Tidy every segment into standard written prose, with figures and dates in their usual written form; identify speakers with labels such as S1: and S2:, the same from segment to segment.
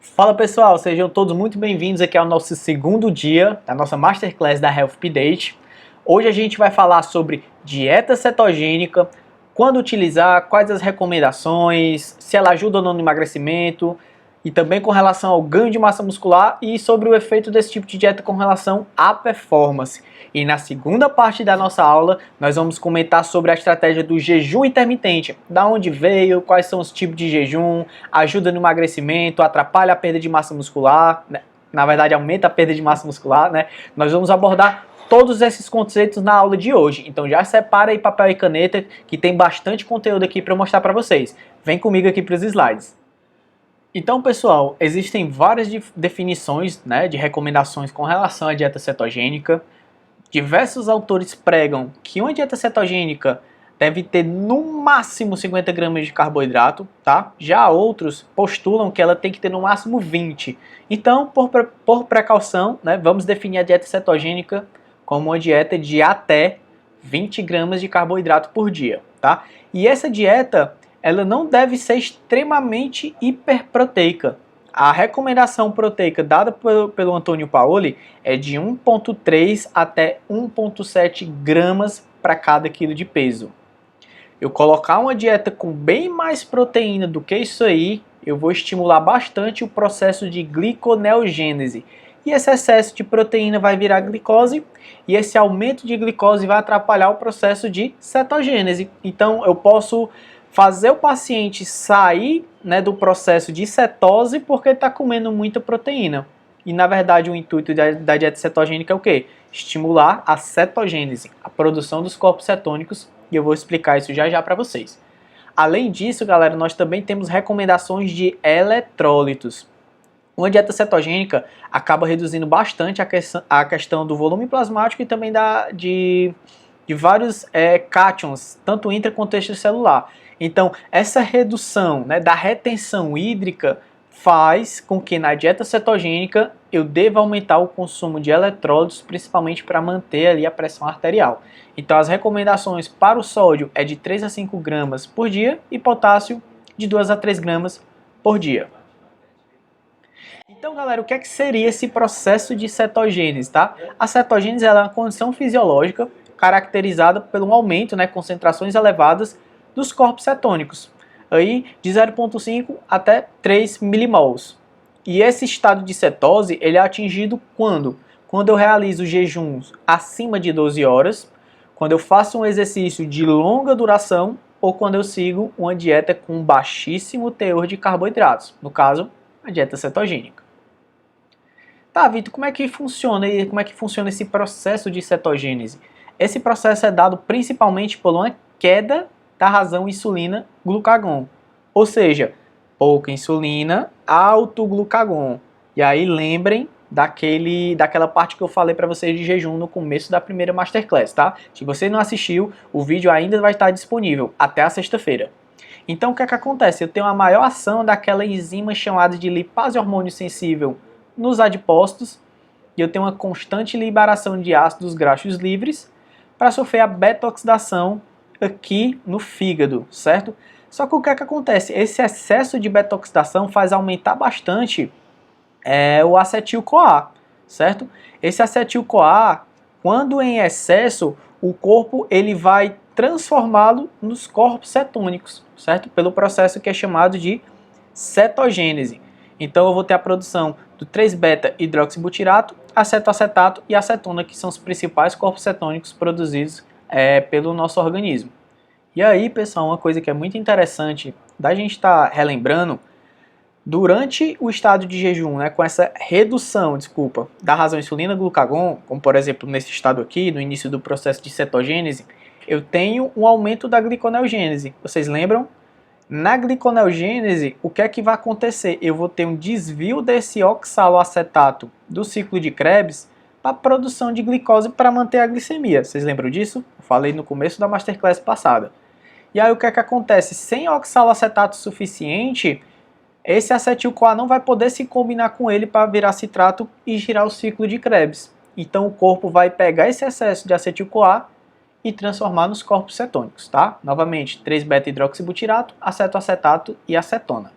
S1: Fala pessoal, sejam todos muito bem-vindos aqui ao nosso segundo dia da nossa Masterclass da Health Update. Hoje a gente vai falar sobre dieta cetogênica, quando utilizar, quais as recomendações, se ela ajuda ou não no emagrecimento, e também com relação ao ganho de massa muscular e sobre o efeito desse tipo de dieta com relação à performance. E na segunda parte da nossa aula, nós vamos comentar sobre a estratégia do jejum intermitente. Da onde veio, quais são os tipos de jejum, ajuda no emagrecimento, atrapalha a perda de massa muscular, né? Na verdade aumenta a perda de massa muscular, né? Nós vamos abordar todos esses conceitos na aula de hoje. Então já separa aí papel e caneta, que tem bastante conteúdo aqui para mostrar para vocês. Vem comigo aqui para os slides. Então, pessoal, existem várias definições, né, de recomendações com relação à dieta cetogênica. Diversos autores pregam que uma dieta cetogênica deve ter no máximo 50 gramas de carboidrato, tá? Já outros postulam que ela tem que ter no máximo 20. Então, por precaução, né, vamos definir a dieta cetogênica como uma dieta de até 20 gramas de carboidrato por dia, tá? E essa dieta, ela não deve ser extremamente hiperproteica. A recomendação proteica dada pelo Antônio Paoli é de 1,3 até 1,7 gramas para cada quilo de peso. Eu colocar uma dieta com bem mais proteína do que isso aí, eu vou estimular bastante o processo de gliconeogênese. E esse excesso de proteína vai virar glicose, e esse aumento de glicose vai atrapalhar o processo de cetogênese. Então eu posso fazer o paciente sair, né, do processo de cetose porque está comendo muita proteína. E na verdade o intuito da dieta cetogênica é o quê? Estimular a cetogênese, a produção dos corpos cetônicos, e eu vou explicar isso já já para vocês. Além disso, galera, nós também temos recomendações de eletrólitos. Uma dieta cetogênica acaba reduzindo bastante a questão do volume plasmático e também de vários cátions, tanto intra quanto extracelular. Então, essa redução, né, da retenção hídrica faz com que na dieta cetogênica eu deva aumentar o consumo de eletrólitos, principalmente para manter ali a pressão arterial. Então, as recomendações para o sódio é de 3 a 5 gramas por dia e potássio de 2 a 3 gramas por dia. Então, galera, o que é que seria esse processo de cetogênese, tá? A cetogênese é uma condição fisiológica caracterizada pelo aumento, né, concentrações elevadas dos corpos cetônicos, aí de 0,5 até 3 milimols. E esse estado de cetose, ele é atingido quando? Quando eu realizo jejuns acima de 12 horas, quando eu faço um exercício de longa duração ou quando eu sigo uma dieta com baixíssimo teor de carboidratos, no caso, a dieta cetogênica. Tá, Vitor, como é que funciona e como é que funciona esse processo de cetogênese? Esse processo é dado principalmente por uma queda da razão insulina-glucagon, ou seja, pouca insulina, alto glucagon. E aí lembrem daquela parte que eu falei para vocês de jejum no começo da primeira Masterclass, tá? Se você não assistiu, o vídeo ainda vai estar disponível até a sexta-feira. Então o que é que acontece? Eu tenho uma maior ação daquela enzima chamada de lipase hormônio sensível nos adipócitos, e eu tenho uma constante liberação de ácidos graxos livres para sofrer a beta-oxidação aqui no fígado, certo? Só que o que é que acontece? Esse excesso de beta-oxidação faz aumentar bastante o acetil-CoA, certo? Esse acetil-CoA, quando em excesso, o corpo ele vai transformá-lo nos corpos cetônicos, certo? Pelo processo que é chamado de cetogênese. Então eu vou ter a produção do 3-beta-hidroxibutirato, acetoacetato e acetona, que são os principais corpos cetônicos produzidos pelo nosso organismo. E aí, pessoal, uma coisa que é muito interessante da gente estar relembrando, durante o estado de jejum, né, com essa redução, da razão insulina-glucagon, como por exemplo nesse estado aqui, no início do processo de cetogênese, eu tenho um aumento da gliconeogênese. Vocês lembram? Na gliconeogênese, o que é que vai acontecer? Eu vou ter um desvio desse oxaloacetato do ciclo de Krebs para a produção de glicose para manter a glicemia. Vocês lembram disso? Eu falei no começo da Masterclass passada. E aí o que é que acontece? Sem oxaloacetato suficiente, esse acetil-CoA não vai poder se combinar com ele para virar citrato e girar o ciclo de Krebs. Então o corpo vai pegar esse excesso de acetil-CoA e transformar nos corpos cetônicos, tá? Novamente, 3-beta-hidroxibutirato, acetoacetato e acetona.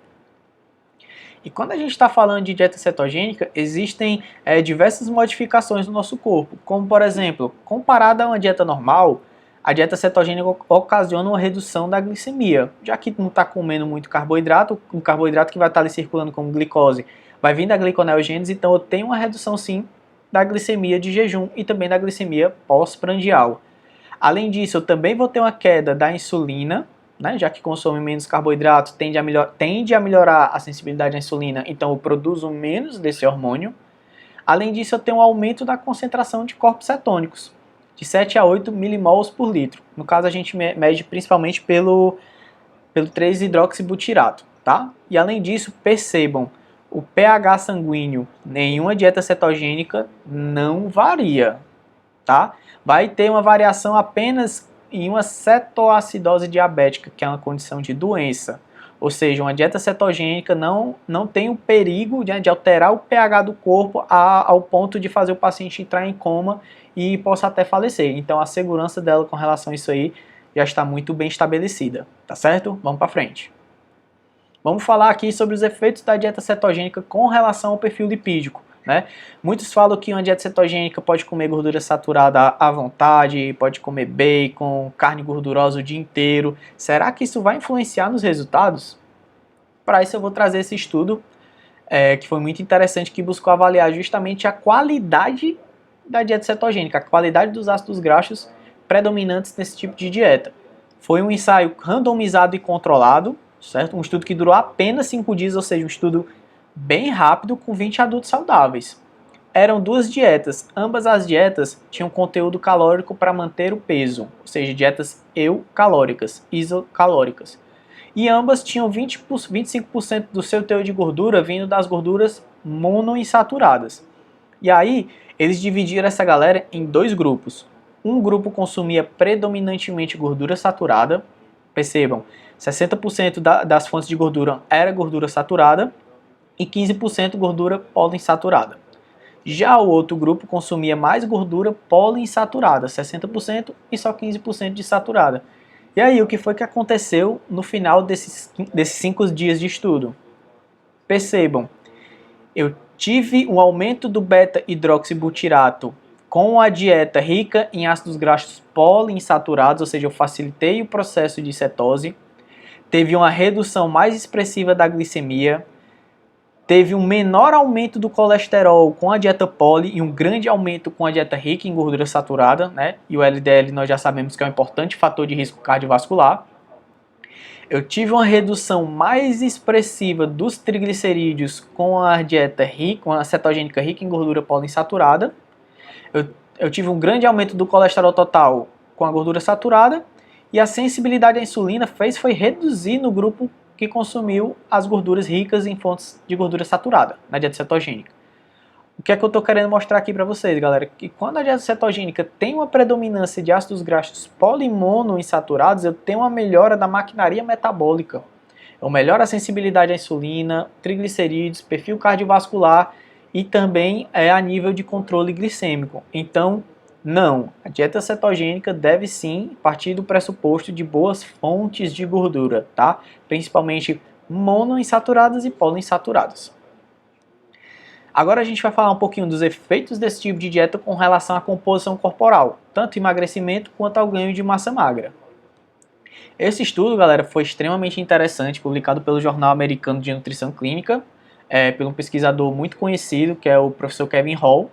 S1: E quando a gente está falando de dieta cetogênica, existem diversas modificações no nosso corpo, como por exemplo, comparada a uma dieta normal, a dieta cetogênica ocasiona uma redução da glicemia, já que não está comendo muito carboidrato, o carboidrato que vai estar ali circulando como glicose vai vir da gliconeogênese, então eu tenho uma redução sim da glicemia de jejum e também da glicemia pós-prandial. Além disso, eu também vou ter uma queda da insulina, né, já que consome menos carboidratos, tende a melhorar a sensibilidade à insulina, então eu produzo menos desse hormônio. Além disso, eu tenho um aumento da concentração de corpos cetônicos, de 7 a 8 milimols por litro. No caso, a gente mede principalmente pelo 3-hidroxibutirato, tá? E além disso, percebam, o pH sanguíneo, nenhuma dieta cetogênica não varia, tá? Vai ter uma variação apenas em uma cetoacidose diabética, que é uma condição de doença. Ou seja, uma dieta cetogênica não tem o perigo de alterar o pH do corpo ao ponto de fazer o paciente entrar em coma e possa até falecer. Então a segurança dela com relação a isso aí já está muito bem estabelecida, tá certo? Vamos para frente. Vamos falar aqui sobre os efeitos da dieta cetogênica com relação ao perfil lipídico, né? Muitos falam que uma dieta cetogênica pode comer gordura saturada à vontade, pode comer bacon, carne gordurosa o dia inteiro. Será que isso vai influenciar nos resultados? Para isso eu vou trazer esse estudo, que foi muito interessante, que buscou avaliar justamente a qualidade da dieta cetogênica, a qualidade dos ácidos graxos predominantes nesse tipo de dieta. Foi um ensaio randomizado e controlado, certo? Um estudo que durou apenas 5 dias, ou seja, um estudo bem rápido com 20 adultos saudáveis. Eram duas dietas, ambas as dietas tinham conteúdo calórico para manter o peso, ou seja, dietas eucalóricas, isocalóricas. E ambas tinham 25% do seu teor de gordura vindo das gorduras monoinsaturadas. E aí, eles dividiram essa galera em dois grupos. Um grupo consumia predominantemente gordura saturada, percebam, 60% das fontes de gordura era gordura saturada e 15% gordura poliinsaturada. Já o outro grupo consumia mais gordura poliinsaturada, 60% e só 15% de saturada. E aí, o que foi que aconteceu no final desses 5 dias de estudo? Percebam, eu tive um aumento do beta-hidroxibutirato com a dieta rica em ácidos graxos poliinsaturados, ou seja, eu facilitei o processo de cetose, teve uma redução mais expressiva da glicemia, teve um menor aumento do colesterol com a dieta poli e um grande aumento com a dieta rica em gordura saturada, né? E o LDL nós já sabemos que é um importante fator de risco cardiovascular. Eu tive uma redução mais expressiva dos triglicerídeos com a dieta rica, com a cetogênica rica em gordura poliinsaturada. Eu tive um grande aumento do colesterol total com a gordura saturada. E a sensibilidade à insulina foi reduzir no grupo que consumiu as gorduras ricas em fontes de gordura saturada, na dieta cetogênica. O que é que eu estou querendo mostrar aqui para vocês, galera? Que quando a dieta cetogênica tem uma predominância de ácidos graxos polimonoinsaturados, eu tenho uma melhora da maquinaria metabólica. Eu melhoro a sensibilidade à insulina, triglicerídeos, perfil cardiovascular e também a nível de controle glicêmico. Então, não, a dieta cetogênica deve sim partir do pressuposto de boas fontes de gordura, tá? Principalmente monoinsaturadas e poliinsaturadas. Agora a gente vai falar um pouquinho dos efeitos desse tipo de dieta com relação à composição corporal, tanto emagrecimento quanto ao ganho de massa magra. Esse estudo, galera, foi extremamente interessante, publicado pelo Jornal Americano de Nutrição Clínica, por um pesquisador muito conhecido, que é o professor Kevin Hall.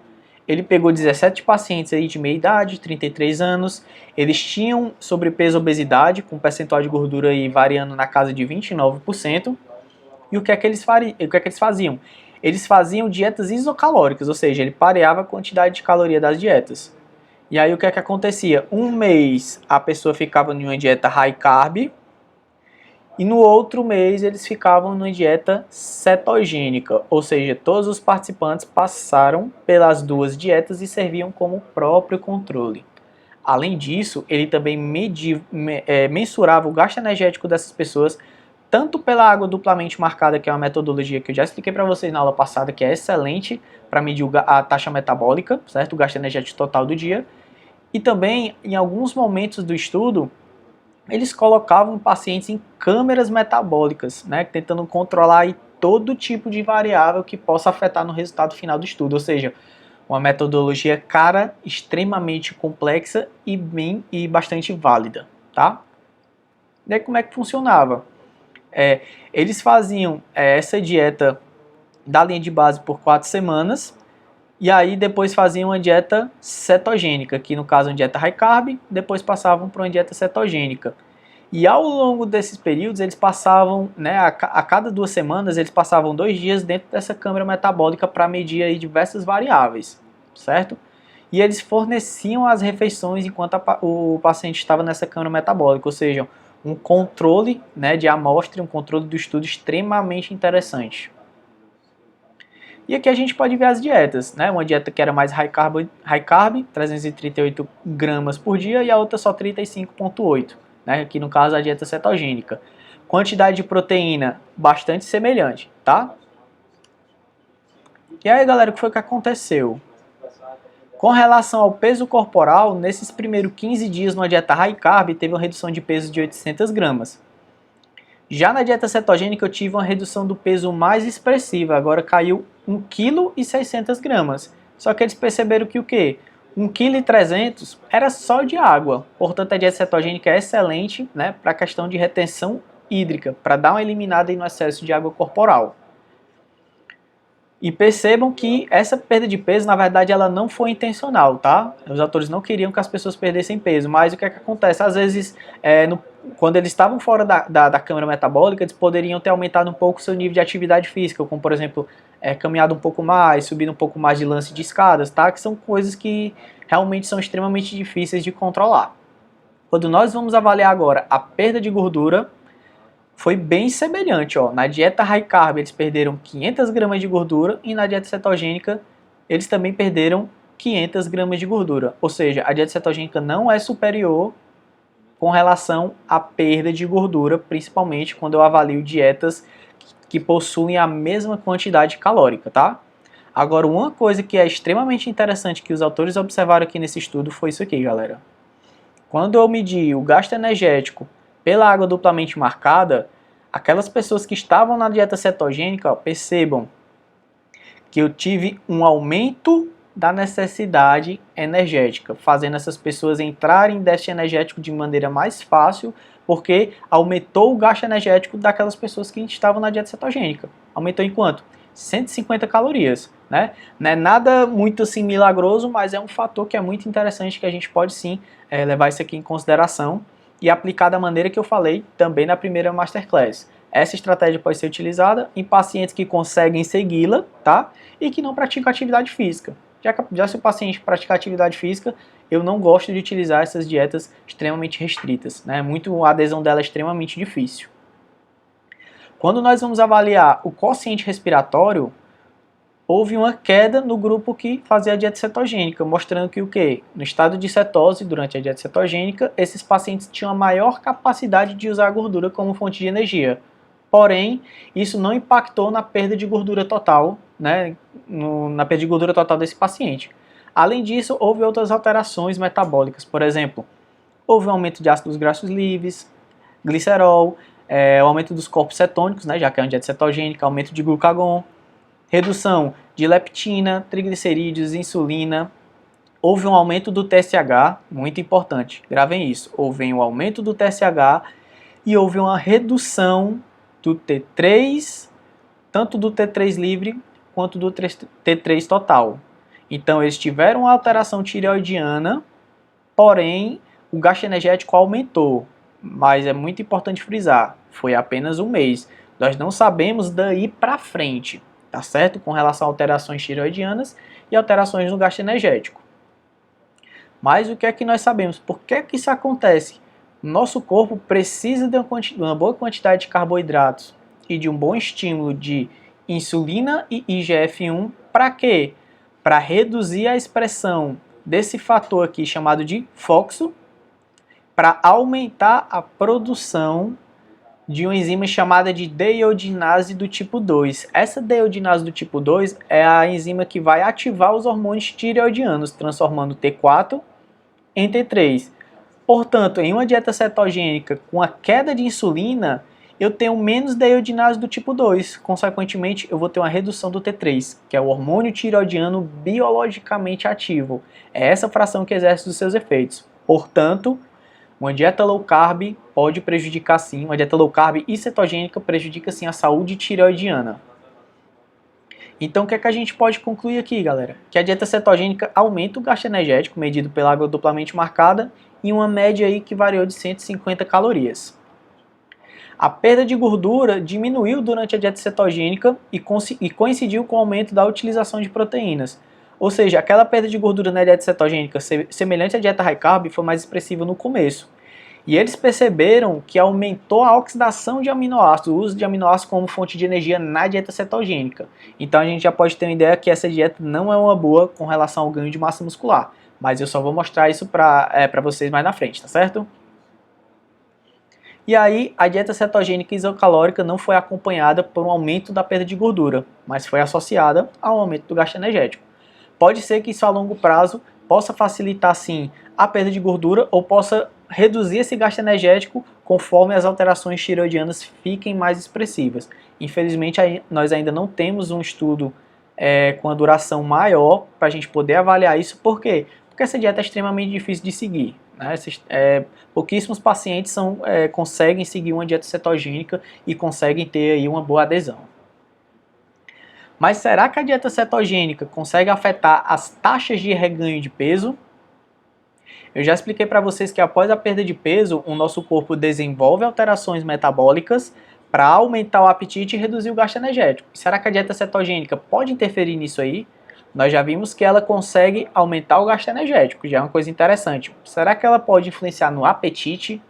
S1: Ele pegou 17 pacientes aí de meia idade, 33 anos, eles tinham sobrepeso e obesidade, com percentual de gordura aí variando na casa de 29%. E o que é que eles faziam? Eles faziam dietas isocalóricas, ou seja, ele pareava a quantidade de caloria das dietas. E aí o que é que acontecia? Um mês a pessoa ficava em uma dieta high carb, e no outro mês eles ficavam numa dieta cetogênica, ou seja, todos os participantes passaram pelas duas dietas e serviam como próprio controle. Além disso, ele também mensurava o gasto energético dessas pessoas, tanto pela água duplamente marcada, que é uma metodologia que eu já expliquei para vocês na aula passada, que é excelente para medir a taxa metabólica, certo? O gasto energético total do dia. E também, em alguns momentos do estudo, eles colocavam pacientes em câmeras metabólicas, né, tentando controlar aí todo tipo de variável que possa afetar no resultado final do estudo, ou seja, uma metodologia cara, extremamente complexa e bastante válida, tá? E aí como é que funcionava? Eles faziam essa dieta da linha de base por 4 semanas, e aí depois faziam uma dieta cetogênica, que no caso é uma dieta high carb, depois passavam para uma dieta cetogênica. E ao longo desses períodos eles passavam, né, a cada 2 semanas eles passavam 2 dias dentro dessa câmara metabólica para medir aí diversas variáveis, certo? E eles forneciam as refeições enquanto o paciente estava nessa câmara metabólica, ou seja, um controle, né, de amostra, um controle do estudo extremamente interessante. E aqui a gente pode ver as dietas, né? Uma dieta que era mais high carb 338 gramas por dia, e a outra só 35,8, né? Aqui no caso a dieta cetogênica. Quantidade de proteína bastante semelhante, tá? E aí, galera, o que foi que aconteceu? Com relação ao peso corporal, nesses primeiros 15 dias numa dieta high carb, teve uma redução de peso de 800 gramas. Já na dieta cetogênica eu tive uma redução do peso mais expressiva, agora caiu 1,6 kg. Só que eles perceberam que o quê? 1,3 kg era só de água. Portanto, a dieta cetogênica é excelente, né, para a questão de retenção hídrica, para dar uma eliminada aí no excesso de água corporal. E percebam que essa perda de peso, na verdade, ela não foi intencional, tá? Os autores não queriam que as pessoas perdessem peso, mas o que é que acontece? Às vezes, quando eles estavam fora da câmara metabólica, eles poderiam ter aumentado um pouco o seu nível de atividade física, como, por exemplo, caminhado um pouco mais, subido um pouco mais de lance de escadas, tá? Que são coisas que realmente são extremamente difíceis de controlar. Quando nós vamos avaliar agora a perda de gordura, foi bem semelhante, ó. Na dieta high carb eles perderam 500 gramas de gordura e na dieta cetogênica eles também perderam 500 gramas de gordura. Ou seja, a dieta cetogênica não é superior com relação à perda de gordura, principalmente quando eu avalio dietas que possuem a mesma quantidade calórica, tá? Agora, uma coisa que é extremamente interessante que os autores observaram aqui nesse estudo foi isso aqui, galera. Quando eu medi o gasto energético pela água duplamente marcada, aquelas pessoas que estavam na dieta cetogênica, ó, percebam que eu tive um aumento da necessidade energética, fazendo essas pessoas entrarem em déficit energético de maneira mais fácil, porque aumentou o gasto energético daquelas pessoas que estavam na dieta cetogênica. Aumentou em quanto? 150 calorias, né? Não é nada muito assim milagroso, mas é um fator que é muito interessante que a gente pode sim levar isso aqui em consideração e aplicar da maneira que eu falei também na primeira Masterclass. Essa estratégia pode ser utilizada em pacientes que conseguem segui-la, tá? E que não praticam atividade física. Já se o paciente praticar atividade física, eu não gosto de utilizar essas dietas extremamente restritas, né? A adesão dela é extremamente difícil. Quando nós vamos avaliar o quociente respiratório, houve uma queda no grupo que fazia a dieta cetogênica, mostrando que o quê? No estado de cetose, durante a dieta cetogênica, esses pacientes tinham a maior capacidade de usar a gordura como fonte de energia. Porém, isso não impactou na perda de gordura total, né, na perda de gordura total desse paciente. Além disso, houve outras alterações metabólicas, por exemplo, houve um aumento de ácidos graxos livres, glicerol, o aumento dos corpos cetônicos, né, já que é uma dieta cetogênica, aumento de glucagon, redução de leptina, triglicerídeos, insulina. Houve um aumento do TSH, muito importante, gravem isso. Houve um aumento do TSH e houve uma redução do T3, tanto do T3 livre quanto do T3 total. Então eles tiveram uma alteração tireoidiana, porém o gasto energético aumentou. Mas é muito importante frisar, foi apenas um mês. Nós não sabemos daí para frente, tá certo? Com relação a alterações tireoidianas e alterações no gasto energético. Mas o que é que nós sabemos? Por que é que isso acontece? Nosso corpo precisa de uma boa quantidade de carboidratos e de um bom estímulo de insulina e IGF-1 para quê? Para reduzir a expressão desse fator aqui chamado de FOXO, para aumentar a produção de uma enzima chamada de deiodinase do tipo 2. Essa deiodinase do tipo 2 é a enzima que vai ativar os hormônios tireoidianos, transformando T4 em T3. Portanto, em uma dieta cetogênica com a queda de insulina, eu tenho menos deiodinase do tipo 2, consequentemente eu vou ter uma redução do T3, que é o hormônio tireoidiano biologicamente ativo. É essa fração que exerce os seus efeitos. Portanto, uma dieta low carb pode prejudicar sim, uma dieta low carb e cetogênica prejudica sim a saúde tireoidiana. Então o que é que a gente pode concluir aqui, galera? Que a dieta cetogênica aumenta o gasto energético medido pela água duplamente marcada em uma média aí que variou de 150 calorias. A perda de gordura diminuiu durante a dieta cetogênica e coincidiu com o aumento da utilização de proteínas. Ou seja, aquela perda de gordura na dieta cetogênica semelhante à dieta high carb foi mais expressiva no começo. E eles perceberam que aumentou a oxidação de aminoácidos, o uso de aminoácidos como fonte de energia na dieta cetogênica. Então a gente já pode ter uma ideia que essa dieta não é uma boa com relação ao ganho de massa muscular. Mas eu só vou mostrar isso para vocês mais na frente, tá certo? E aí, a dieta cetogênica isocalórica não foi acompanhada por um aumento da perda de gordura, mas foi associada ao aumento do gasto energético. Pode ser que isso a longo prazo possa facilitar sim a perda de gordura ou possa reduzir esse gasto energético conforme as alterações tireoidianas fiquem mais expressivas. Infelizmente, nós ainda não temos um estudo com a duração maior para a gente poder avaliar isso. Por quê? Porque essa dieta é extremamente difícil de seguir. Né? Pouquíssimos pacientes conseguem seguir uma dieta cetogênica e conseguem ter aí uma boa adesão. Mas será que a dieta cetogênica consegue afetar as taxas de reganho de peso? Eu já expliquei para vocês que após a perda de peso, o nosso corpo desenvolve alterações metabólicas para aumentar o apetite e reduzir o gasto energético. Será que a dieta cetogênica pode interferir nisso aí? Nós já vimos que ela consegue aumentar o gasto energético, já é uma coisa interessante. Será que ela pode influenciar no apetite?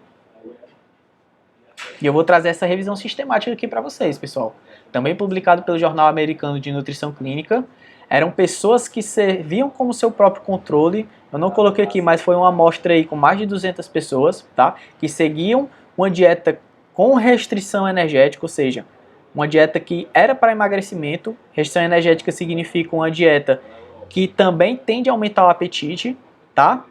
S1: E eu vou trazer essa revisão sistemática aqui para vocês, pessoal. Também publicado pelo Jornal Americano de Nutrição Clínica. Eram pessoas que serviam como seu próprio controle. Eu não coloquei aqui, mas foi uma amostra aí com mais de 200 pessoas, tá? Que seguiam uma dieta com restrição energética, ou seja, uma dieta que era para emagrecimento. Restrição energética significa uma dieta que também tende a aumentar o apetite, tá?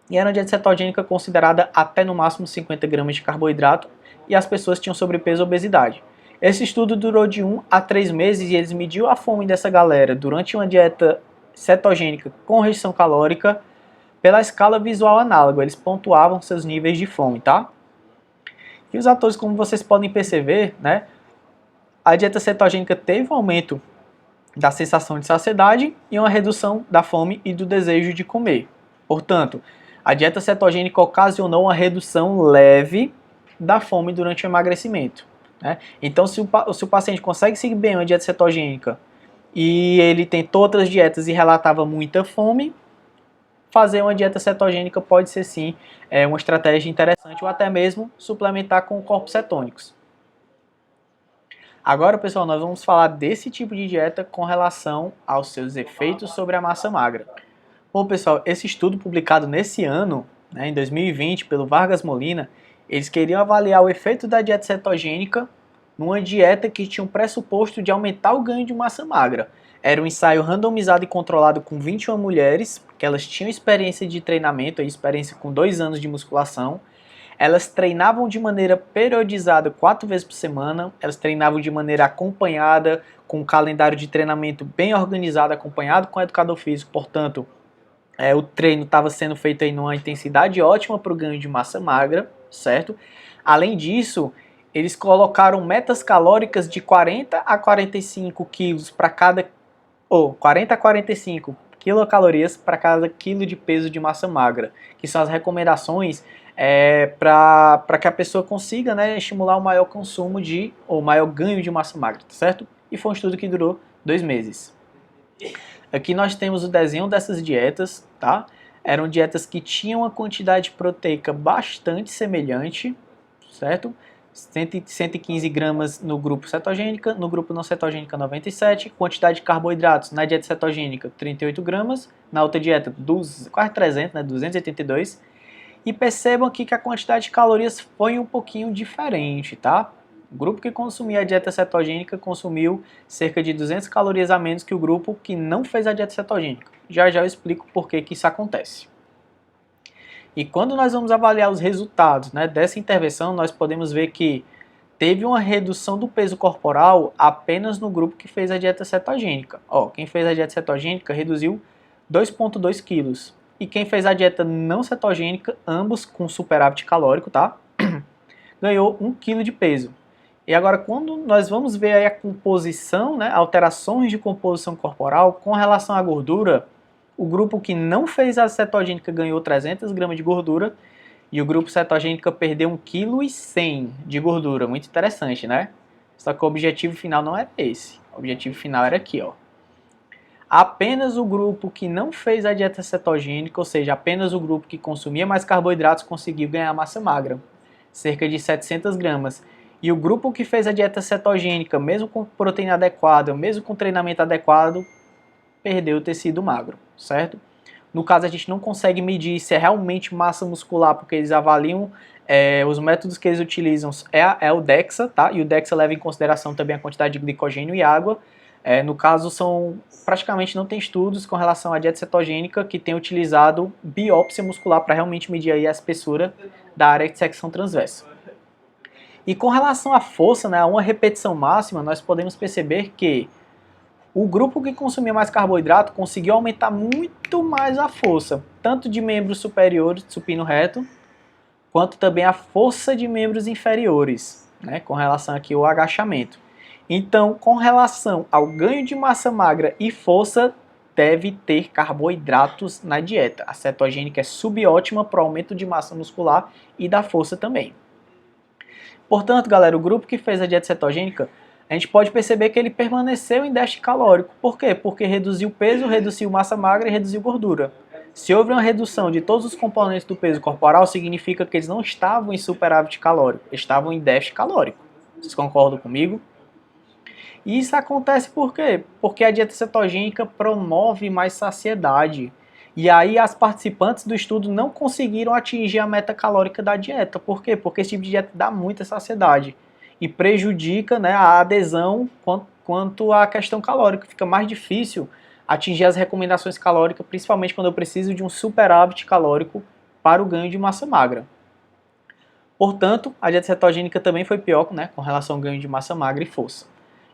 S1: E era uma dieta cetogênica considerada até no máximo 50 gramas de carboidrato e as pessoas tinham sobrepeso e obesidade. Esse estudo durou de 1 a 3 meses e eles mediu a fome dessa galera durante uma dieta cetogênica com restrição calórica pela escala visual análoga. Eles pontuavam seus níveis de fome, tá? E os atores, como vocês podem perceber, né? A dieta cetogênica teve um aumento da sensação de saciedade e uma redução da fome e do desejo de comer. Portanto, a dieta cetogênica ocasionou uma redução leve da fome durante o emagrecimento. Né? Então, se o paciente consegue seguir bem uma dieta cetogênica e ele tentou outras dietas e relatava muita fome, fazer uma dieta cetogênica pode ser sim uma estratégia interessante, ou até mesmo suplementar com corpos cetônicos. Agora, pessoal, nós vamos falar desse tipo de dieta com relação aos seus efeitos sobre a massa magra. Bom, pessoal, esse estudo publicado nesse ano, né, em 2020, pelo Vargas Molina, eles queriam avaliar o efeito da dieta cetogênica numa dieta que tinha um pressuposto de aumentar o ganho de massa magra. Era um ensaio randomizado e controlado com 21 mulheres, que elas tinham experiência de treinamento, experiência com 2 anos de musculação. Elas treinavam de maneira periodizada 4 vezes por semana, elas treinavam de maneira acompanhada, com um calendário de treinamento bem organizado, acompanhado com o educador físico, portanto, o treino estava sendo feito em uma intensidade ótima para o ganho de massa magra, certo? Além disso, eles colocaram metas calóricas de 40 a 45 quilos para cada, 40 a 45 quilocalorias para cada quilo de peso de massa magra, que são as recomendações para que a pessoa consiga, né, estimular o maior consumo ou maior ganho de massa magra, certo? E foi um estudo que durou 2 meses. Aqui nós temos o desenho dessas dietas, tá? Eram dietas que tinham uma quantidade proteica bastante semelhante, certo? 115 gramas no grupo cetogênica, no grupo não cetogênica 97, quantidade de carboidratos na dieta cetogênica 38 gramas, na outra dieta quase 300, né, 282, e percebam aqui que a quantidade de calorias foi um pouquinho diferente, tá? O grupo que consumia a dieta cetogênica consumiu cerca de 200 calorias a menos que o grupo que não fez a dieta cetogênica. Já eu explico por que isso acontece. E quando nós vamos avaliar os resultados, né, dessa intervenção, nós podemos ver que teve uma redução do peso corporal apenas no grupo que fez a dieta cetogênica. Ó, quem fez a dieta cetogênica reduziu 2,2 quilos. E quem fez a dieta não cetogênica, ambos com superávit calórico, tá? Ganhou 1 quilo de peso. E agora, quando nós vamos ver aí a composição, né, alterações de composição corporal com relação à gordura, o grupo que não fez a cetogênica ganhou 300 gramas de gordura e o grupo cetogênica perdeu 1,1 kg de gordura. Muito interessante, né? Só que o objetivo final não era esse. O objetivo final era aqui, ó. Apenas o grupo que não fez a dieta cetogênica, ou seja, apenas o grupo que consumia mais carboidratos, conseguiu ganhar massa magra, cerca de 700 gramas. E o grupo que fez a dieta cetogênica, mesmo com proteína adequada, mesmo com treinamento adequado, perdeu o tecido magro, certo? No caso, a gente não consegue medir se é realmente massa muscular, porque eles avaliam, os métodos que eles utilizam é o DEXA, tá? E o DEXA leva em consideração também a quantidade de glicogênio e água. No caso, praticamente não tem estudos com relação à dieta cetogênica que tem utilizado biópsia muscular para realmente medir aí a espessura da área de secção transversa. E com relação à força, né, a uma repetição máxima, nós podemos perceber que o grupo que consumia mais carboidrato conseguiu aumentar muito mais a força, tanto de membros superiores, supino reto, quanto também a força de membros inferiores, né, com relação aqui ao agachamento. Então, com relação ao ganho de massa magra e força, deve ter carboidratos na dieta. A cetogênica é subótima para o aumento de massa muscular e da força também. Portanto, galera, o grupo que fez a dieta cetogênica, a gente pode perceber que ele permaneceu em déficit calórico. Por quê? Porque reduziu peso, reduziu massa magra e reduziu gordura. Se houve uma redução de todos os componentes do peso corporal, significa que eles não estavam em superávit calórico, estavam em déficit calórico. Vocês concordam comigo? E isso acontece por quê? Porque a dieta cetogênica promove mais saciedade. E aí as participantes do estudo não conseguiram atingir a meta calórica da dieta. Por quê? Porque esse tipo de dieta dá muita saciedade e prejudica, né, a adesão quanto à questão calórica. Fica mais difícil atingir as recomendações calóricas, principalmente quando eu preciso de um superávit calórico para o ganho de massa magra. Portanto, a dieta cetogênica também foi pior, né, com relação ao ganho de massa magra e força.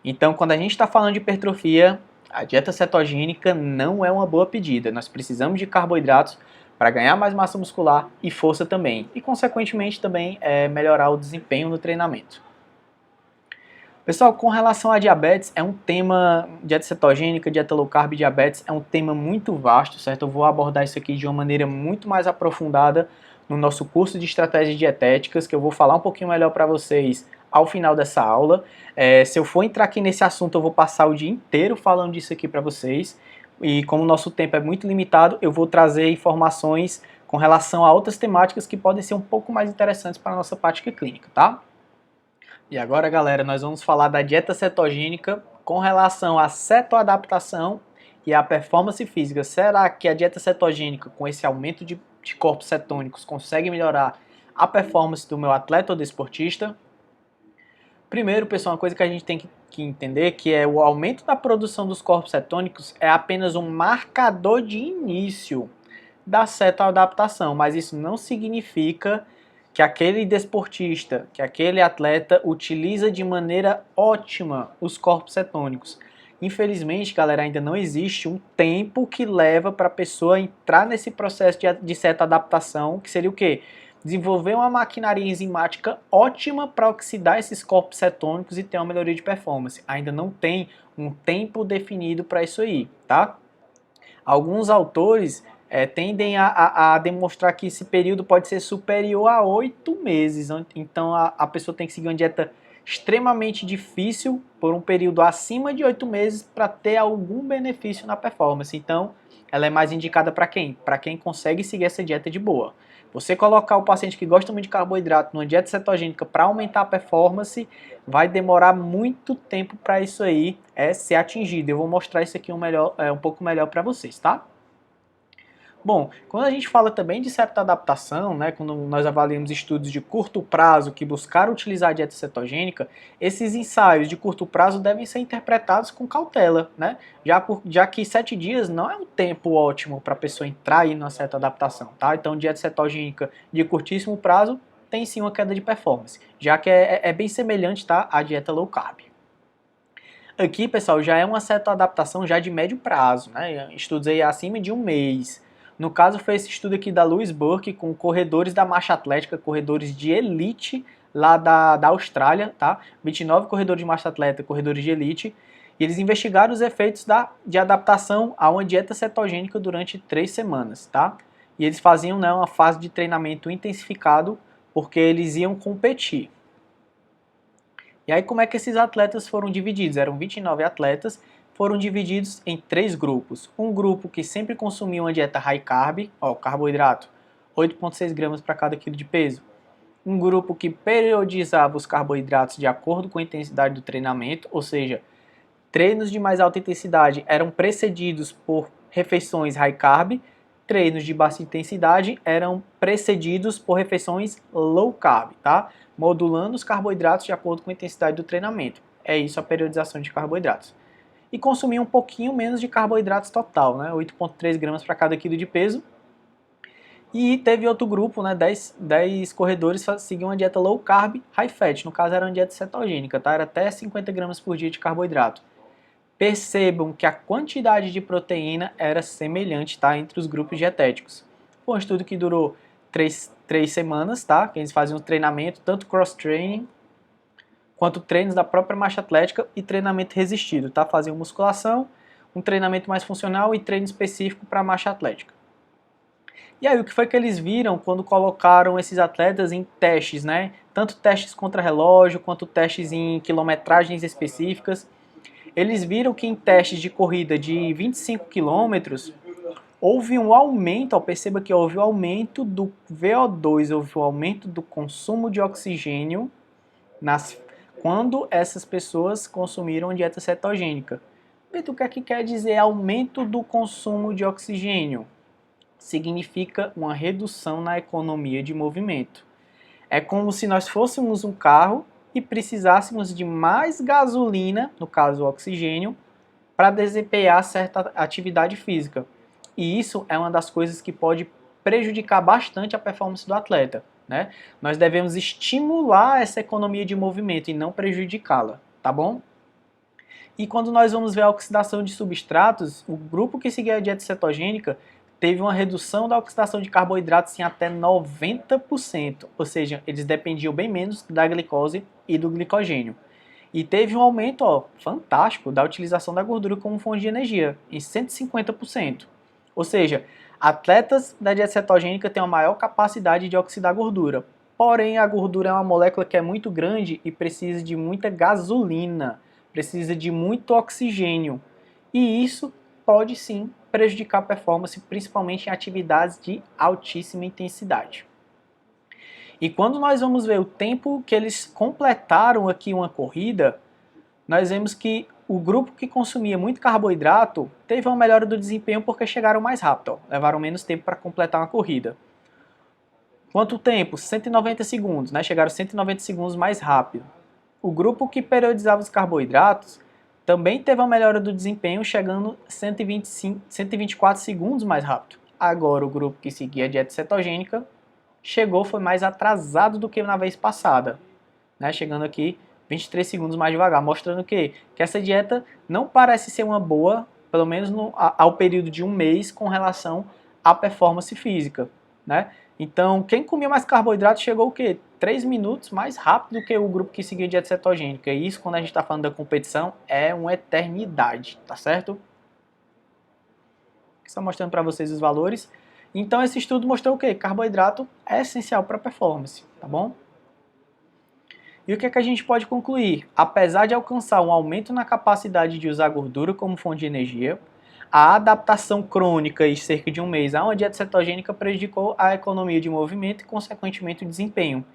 S1: Então, quando a gente está falando de hipertrofia, a dieta cetogênica não é uma boa pedida. Nós precisamos de carboidratos para ganhar mais massa muscular e força também. E, consequentemente, também melhorar o desempenho no treinamento. Pessoal, com relação à diabetes, é um tema, dieta cetogênica, dieta low carb e diabetes, é um tema muito vasto, certo? Eu vou abordar isso aqui de uma maneira muito mais aprofundada no nosso curso de estratégias dietéticas, que eu vou falar um pouquinho melhor para vocês ao final dessa aula. Se eu for entrar aqui nesse assunto, eu vou passar o dia inteiro falando disso aqui para vocês. E como o nosso tempo é muito limitado, eu vou trazer informações com relação a outras temáticas que podem ser um pouco mais interessantes para a nossa prática clínica, tá? E agora, galera, nós vamos falar da dieta cetogênica com relação à cetoadaptação e à performance física. Será que a dieta cetogênica, com esse aumento de corpos cetônicos, consegue melhorar a performance do meu atleta ou desportista? Primeiro, pessoal, uma coisa que a gente tem que entender que o aumento da produção dos corpos cetônicos é apenas um marcador de início da cetoadaptação, mas isso não significa que aquele desportista, que aquele atleta utiliza de maneira ótima os corpos cetônicos. Infelizmente, galera, ainda não existe um tempo que leva para a pessoa entrar nesse processo de cetoadaptação, que seria o quê? Desenvolver uma maquinaria enzimática ótima para oxidar esses corpos cetônicos e ter uma melhoria de performance. Ainda não tem um tempo definido para isso aí, tá? Alguns autores tendem a demonstrar que esse período pode ser superior a 8 meses. Então a pessoa tem que seguir uma dieta extremamente difícil por um período acima de 8 meses para ter algum benefício na performance. Então ela é mais indicada para quem? Para quem consegue seguir essa dieta de boa. Você colocar o paciente que gosta muito de carboidrato numa dieta cetogênica para aumentar a performance, vai demorar muito tempo para isso aí ser atingido. Eu vou mostrar isso aqui um pouco melhor para vocês, tá? Bom, quando a gente fala também de cetoadaptação, né, quando nós avaliamos estudos de curto prazo que buscaram utilizar a dieta cetogênica, esses ensaios de curto prazo devem ser interpretados com cautela, né, já que 7 dias não é um tempo ótimo para a pessoa entrar aí na cetoadaptação, tá? Então, dieta cetogênica de curtíssimo prazo tem sim uma queda de performance, já que é bem semelhante, tá, à dieta low carb. Aqui, pessoal, já é uma certa adaptação já de médio prazo, né? Estudos aí acima de um mês. No caso, foi esse estudo aqui da Louise Burke com corredores da marcha atlética, corredores de elite lá da Austrália, tá? 29 corredores de marcha atlética, corredores de elite. E eles investigaram os efeitos de adaptação a uma dieta cetogênica durante 3 semanas, tá? E eles faziam, né, uma fase de treinamento intensificado porque eles iam competir. E aí como é que esses atletas foram divididos? Eram 29 atletas, foram divididos em 3 grupos. Um grupo que sempre consumia uma dieta high carb, carboidrato, 8,6 gramas para cada quilo de peso. Um grupo que periodizava os carboidratos de acordo com a intensidade do treinamento, ou seja, treinos de mais alta intensidade eram precedidos por refeições high carb, treinos de baixa intensidade eram precedidos por refeições low carb, tá? Modulando os carboidratos de acordo com a intensidade do treinamento. É isso a periodização de carboidratos. E consumir um pouquinho menos de carboidratos total, né? 8,3 gramas para cada quilo de peso. E teve outro grupo, né? 10 corredores seguiam uma dieta low carb, high fat. No caso era uma dieta cetogênica, tá? Era até 50 gramas por dia de carboidrato. Percebam que a quantidade de proteína era semelhante, tá, entre os grupos dietéticos. Foi um estudo que durou 3 semanas, tá, que eles faziam treinamento, tanto cross-training, quanto treinos da própria marcha atlética e treinamento resistido, tá, faziam musculação, um treinamento mais funcional e treino específico para marcha atlética. E aí, o que foi que eles viram quando colocaram esses atletas em testes, né, tanto testes contra relógio, quanto testes em quilometragens específicas. Eles viram que em testes de corrida de 25 km, houve um aumento, perceba que houve um aumento do VO2, houve um aumento do consumo de oxigênio quando essas pessoas consumiram dieta cetogênica. Então, o que é que quer dizer aumento do consumo de oxigênio? Significa uma redução na economia de movimento. É como se nós fôssemos um carro e precisássemos de mais gasolina, no caso o oxigênio, para desempenhar certa atividade física. E isso é uma das coisas que pode prejudicar bastante a performance do atleta, né? Nós devemos estimular essa economia de movimento e não prejudicá-la, tá bom? E quando nós vamos ver a oxidação de substratos, o grupo que seguia a dieta cetogênica teve uma redução da oxidação de carboidratos em até 90%, ou seja, eles dependiam bem menos da glicose e do glicogênio. E teve um aumento fantástico da utilização da gordura como fonte de energia, em 150%. Ou seja, atletas da dieta cetogênica têm uma maior capacidade de oxidar gordura. Porém, a gordura é uma molécula que é muito grande e precisa de muita gasolina, precisa de muito oxigênio. E isso pode sim prejudicar a performance, principalmente em atividades de altíssima intensidade. E quando nós vamos ver o tempo que eles completaram aqui uma corrida, nós vemos que o grupo que consumia muito carboidrato teve uma melhora do desempenho porque chegaram mais rápido, levaram menos tempo para completar uma corrida. Quanto tempo? 190 segundos, né? Chegaram 190 segundos mais rápido. O grupo que periodizava os carboidratos também teve uma melhora do desempenho, chegando 124 segundos mais rápido. Agora, o grupo que seguia a dieta cetogênica foi mais atrasado do que na vez passada, né? Chegando aqui 23 segundos mais devagar, mostrando que essa dieta não parece ser uma boa, pelo menos ao período de um mês, com relação à performance física, né? Então, quem comia mais carboidrato chegou o quê? 3 minutos mais rápido do que o grupo que seguia dieta cetogênica. E isso, quando a gente está falando da competição, é uma eternidade, tá certo? Só mostrando para vocês os valores. Então, esse estudo mostrou o quê? Carboidrato é essencial para a performance, tá bom? E o que é que a gente pode concluir? Apesar de alcançar um aumento na capacidade de usar gordura como fonte de energia, a adaptação crônica e cerca de um mês a uma dieta cetogênica prejudicou a economia de movimento e, consequentemente, o desempenho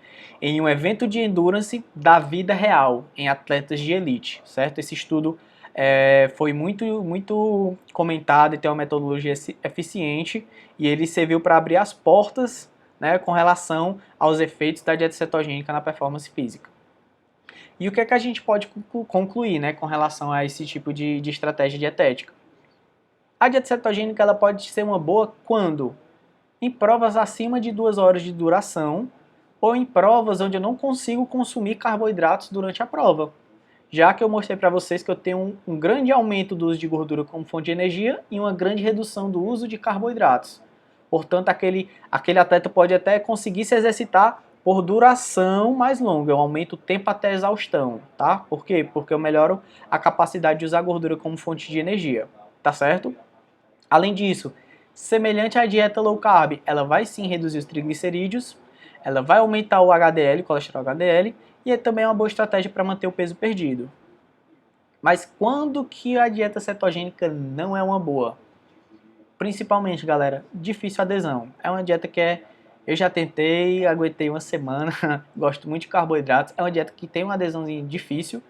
S1: em um evento de endurance da vida real, em atletas de elite, certo? Esse estudo foi muito comentado e tem uma metodologia eficiente e ele serviu para abrir as portas, né, com relação aos efeitos da dieta cetogênica na performance física. E o que é que a gente pode concluir, né, com relação a esse tipo de estratégia dietética? A dieta cetogênica ela pode ser uma boa quando? Em provas acima de 2 horas de duração, ou em provas onde eu não consigo consumir carboidratos durante a prova. Já que eu mostrei para vocês que eu tenho um grande aumento do uso de gordura como fonte de energia e uma grande redução do uso de carboidratos. Portanto, aquele atleta pode até conseguir se exercitar por duração mais longa, eu aumento o tempo até a exaustão, tá? Por quê? Porque eu melhoro a capacidade de usar gordura como fonte de energia, tá certo? Além disso, semelhante à dieta low carb, ela vai sim reduzir os triglicerídeos, ela vai aumentar o HDL, colesterol HDL, e é também uma boa estratégia para manter o peso perdido. Mas quando que a dieta cetogênica não é uma boa? Principalmente, galera, difícil adesão. É uma dieta que eu já tentei, aguentei uma semana, gosto muito de carboidratos. É uma dieta que tem uma adesãozinha difícil.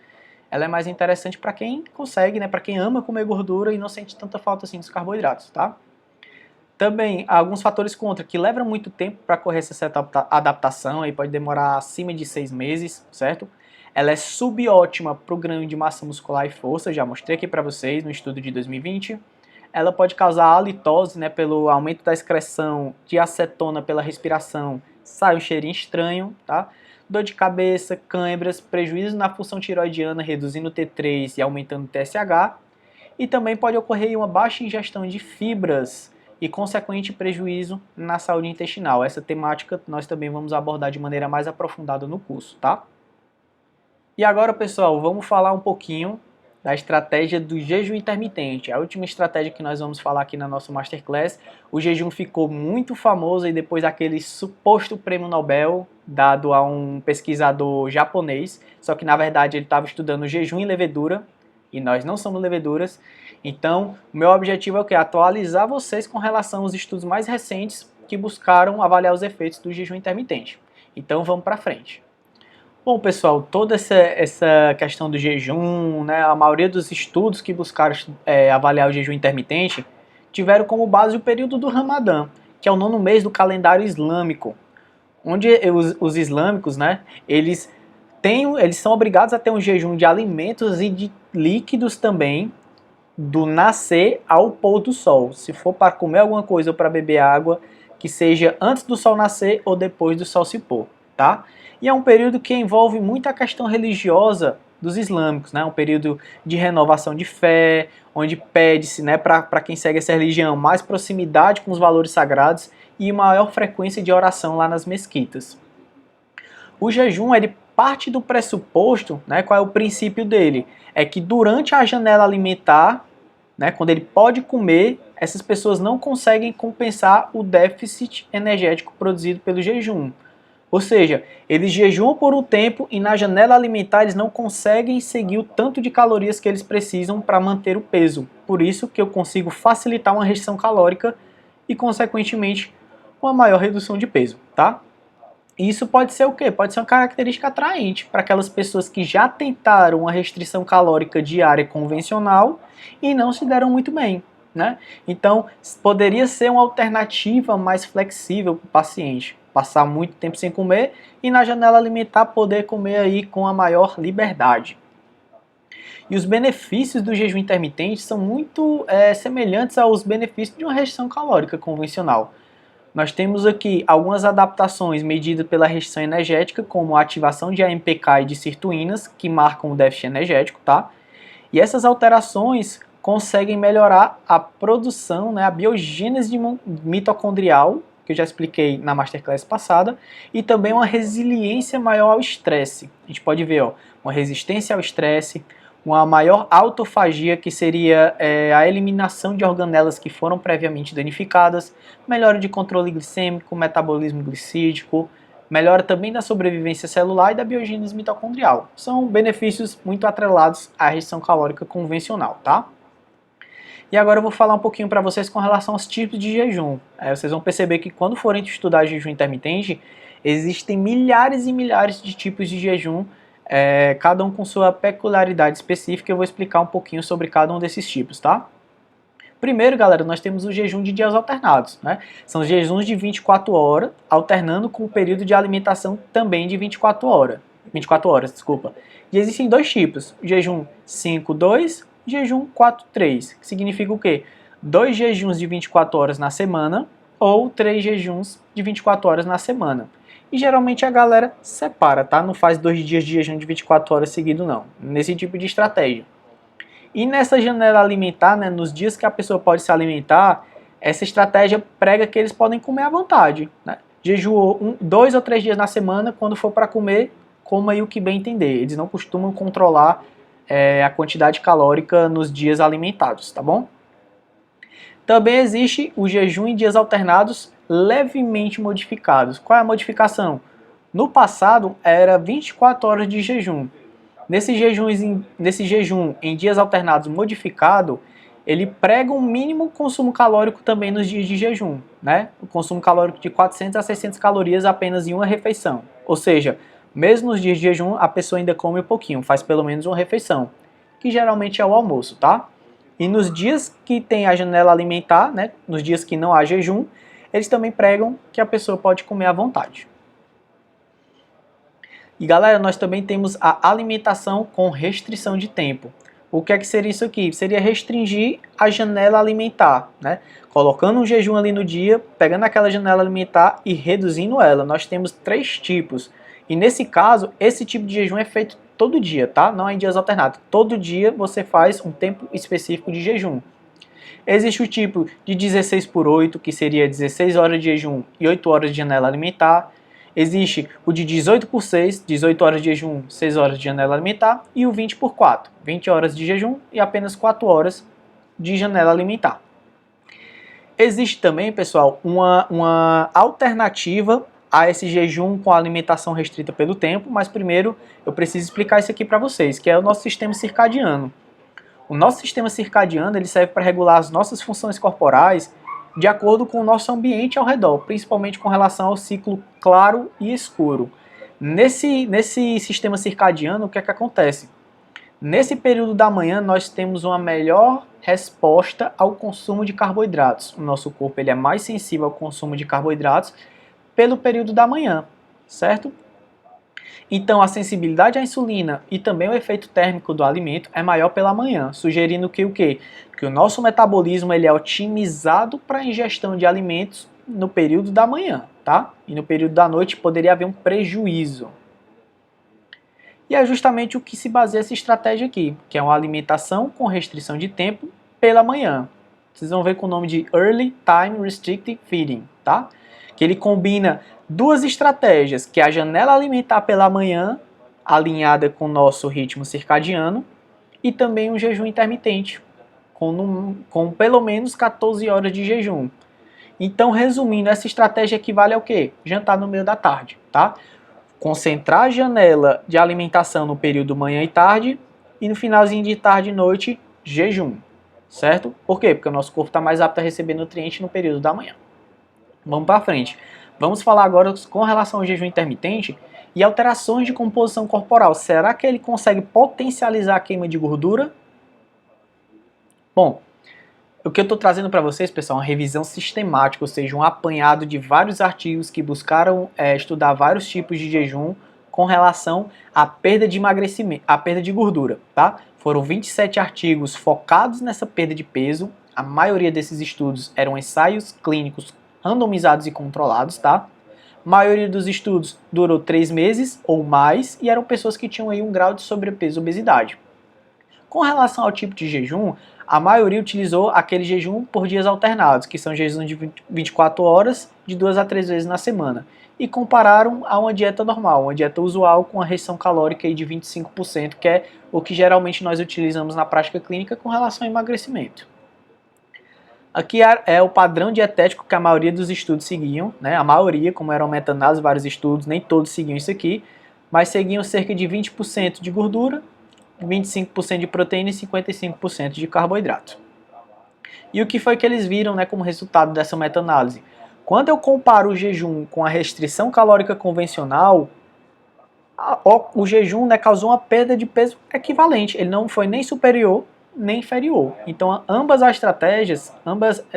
S1: Ela é mais interessante para quem consegue, né, para quem ama comer gordura e não sente tanta falta assim dos carboidratos, tá? Também há alguns fatores contra, que levam muito tempo para ocorrer essa adaptação, aí pode demorar acima de 6 meses, certo? Ela é subótima para o ganho de massa muscular e força, já mostrei aqui para vocês no estudo de 2020. Ela pode causar halitose, né, pelo aumento da excreção de acetona pela respiração, sai um cheirinho estranho, tá? Dor de cabeça, câimbras, prejuízo na função tiroidiana, reduzindo o T3 e aumentando o TSH. E também pode ocorrer uma baixa ingestão de fibras e consequente prejuízo na saúde intestinal. Essa temática nós também vamos abordar de maneira mais aprofundada no curso, tá? E agora, pessoal, vamos falar um pouquinho da estratégia do jejum intermitente. A última estratégia que nós vamos falar aqui na nossa Masterclass, o jejum ficou muito famoso e depois daquele suposto prêmio Nobel dado a um pesquisador japonês, só que na verdade ele estava estudando jejum e levedura, e nós não somos leveduras. Então, o meu objetivo é o quê? Atualizar vocês com relação aos estudos mais recentes que buscaram avaliar os efeitos do jejum intermitente. Então, vamos para frente. Bom, pessoal, toda essa questão do jejum, né, a maioria dos estudos que buscaram avaliar o jejum intermitente tiveram como base o período do Ramadã, que é o 9º mês do calendário islâmico, onde os islâmicos, né, eles são obrigados a ter um jejum de alimentos e de líquidos também, do nascer ao pôr do sol. Se for para comer alguma coisa ou para beber água, que seja antes do sol nascer ou depois do sol se pôr, tá? E é um período que envolve muita questão religiosa dos islâmicos, né? Um período de renovação de fé, onde pede-se, né, para quem segue essa religião, mais proximidade com os valores sagrados e maior frequência de oração lá nas mesquitas. O jejum, ele parte do pressuposto, né, qual é o princípio dele? É que durante a janela alimentar, né, quando ele pode comer, essas pessoas não conseguem compensar o déficit energético produzido pelo jejum. Ou seja, eles jejuam por um tempo e na janela alimentar eles não conseguem seguir o tanto de calorias que eles precisam para manter o peso. Por isso que eu consigo facilitar uma restrição calórica e, consequentemente, uma maior redução de peso, tá? Isso pode ser o quê? Pode ser uma característica atraente para aquelas pessoas que já tentaram uma restrição calórica diária convencional e não se deram muito bem, né? Então, poderia ser uma alternativa mais flexível para o paciente. Passar muito tempo sem comer e na janela alimentar poder comer aí com a maior liberdade. E os benefícios do jejum intermitente são muito semelhantes aos benefícios de uma restrição calórica convencional. Nós temos aqui algumas adaptações medidas pela restrição energética, como a ativação de AMPK e de sirtuínas, que marcam o déficit energético, tá? E essas alterações conseguem melhorar a produção, né, a biogênese mitocondrial, que eu já expliquei na Masterclass passada, e também uma resiliência maior ao estresse. A gente pode ver, ó, uma resistência ao estresse, uma maior autofagia, que seria a eliminação de organelas que foram previamente danificadas, melhora de controle glicêmico, metabolismo glicídico, melhora também da sobrevivência celular e da biogênese mitocondrial. São benefícios muito atrelados à restrição calórica convencional, tá? E agora eu vou falar um pouquinho para vocês com relação aos tipos de jejum. Vocês vão perceber que quando forem estudar jejum intermitente, existem milhares e milhares de tipos de jejum, cada um com sua peculiaridade específica. Eu vou explicar um pouquinho sobre cada um desses tipos, tá? Primeiro, galera, nós temos o jejum de dias alternados, né? São jejuns de 24 horas, alternando com o período de alimentação também de 24 horas, desculpa. E existem dois tipos, o jejum 5-2 e jejum 4-3, que significa o quê? 2 jejuns de 24 horas na semana ou 3 jejuns de 24 horas na semana. E geralmente a galera separa, tá? Não faz 2 dias de jejum de 24 horas seguido, não. Nesse tipo de estratégia. E nessa janela alimentar, né, nos dias que a pessoa pode se alimentar, essa estratégia prega que eles podem comer à vontade, né? Jejuou 2 ou 3 dias na semana, quando for para comer, coma aí o que bem entender. Eles não costumam controlar a quantidade calórica nos dias alimentados, tá bom? Também existe o jejum em dias alternados levemente modificados. Qual é a modificação? No passado era 24 horas de jejum. Nesse jejum em dias alternados modificado, ele prega um mínimo consumo calórico também nos dias de jejum, né? O consumo calórico de 400 a 600 calorias apenas em uma refeição. Ou seja, mesmo nos dias de jejum, a pessoa ainda come um pouquinho, faz pelo menos uma refeição, que geralmente é o almoço, tá? E nos dias que tem a janela alimentar, né, nos dias que não há jejum, eles também pregam que a pessoa pode comer à vontade. E galera, nós também temos a alimentação com restrição de tempo. O que é que seria isso aqui? Seria restringir a janela alimentar, né? Colocando um jejum ali no dia, pegando aquela janela alimentar e reduzindo ela. Nós temos 3 tipos. E nesse caso, esse tipo de jejum é feito todo dia, tá? Não é em dias alternados. Todo dia você faz um tempo específico de jejum. Existe o tipo de 16/8, que seria 16 horas de jejum e 8 horas de janela alimentar. Existe o de 18/6, 18 horas de jejum, 6 horas de janela alimentar. E o 20/4, 20 horas de jejum e apenas 4 horas de janela alimentar. Existe também, pessoal, uma alternativa a esse jejum com a alimentação restrita pelo tempo, mas primeiro eu preciso explicar isso aqui para vocês, que é o nosso sistema circadiano. O nosso sistema circadiano ele serve para regular as nossas funções corporais de acordo com o nosso ambiente ao redor, principalmente com relação ao ciclo claro e escuro. Nesse sistema circadiano, o que é que acontece? Nesse período da manhã, nós temos uma melhor resposta ao consumo de carboidratos. O nosso corpo ele é mais sensível ao consumo de carboidratos pelo período da manhã, certo? Então, a sensibilidade à insulina e também o efeito térmico do alimento é maior pela manhã, sugerindo que o quê? Que o nosso metabolismo ele é otimizado para a ingestão de alimentos no período da manhã, tá? E no período da noite poderia haver um prejuízo. E é justamente o que se baseia essa estratégia aqui, que é uma alimentação com restrição de tempo pela manhã. Vocês vão ver com o nome de Early Time Restricted Feeding, tá? Que ele combina 2 estratégias, que é a janela alimentar pela manhã, alinhada com o nosso ritmo circadiano, e também um jejum intermitente, com pelo menos 14 horas de jejum. Então, resumindo, essa estratégia equivale ao quê? Jantar no meio da tarde, tá? Concentrar a janela de alimentação no período manhã e tarde, e no finalzinho de tarde e noite, jejum, certo? Por quê? Porque o nosso corpo está mais apto a receber nutrientes no período da manhã. Vamos para frente. Vamos falar agora com relação ao jejum intermitente e alterações de composição corporal. Será que ele consegue potencializar a queima de gordura? Bom, o que eu estou trazendo para vocês, pessoal, é uma revisão sistemática, ou seja, um apanhado de vários artigos que buscaram estudar vários tipos de jejum com relação à perda de emagrecimento, à perda de gordura, tá? Foram 27 artigos focados nessa perda de peso. A maioria desses estudos eram ensaios clínicos randomizados e controlados, tá? A maioria dos estudos durou 3 meses ou mais e eram pessoas que tinham aí um grau de sobrepeso e obesidade. Com relação ao tipo de jejum, a maioria utilizou aquele jejum por dias alternados, que são jejuns de 24 horas, de 2 a 3 vezes na semana, e compararam a uma dieta normal, uma dieta usual com a restrição calórica aí de 25%, que é o que geralmente nós utilizamos na prática clínica com relação ao emagrecimento. Aqui é o padrão dietético que a maioria dos estudos seguiam, né? A maioria, como eram meta-análise, vários estudos, nem todos seguiam isso aqui, mas seguiam cerca de 20% de gordura, 25% de proteína e 55% de carboidrato. E o que foi que eles viram, né, como resultado dessa meta-análise? Quando eu comparo o jejum com a restrição calórica convencional, o jejum, né, causou uma perda de peso equivalente. Ele não foi nem superior nem inferior. Então, ambas as estratégias,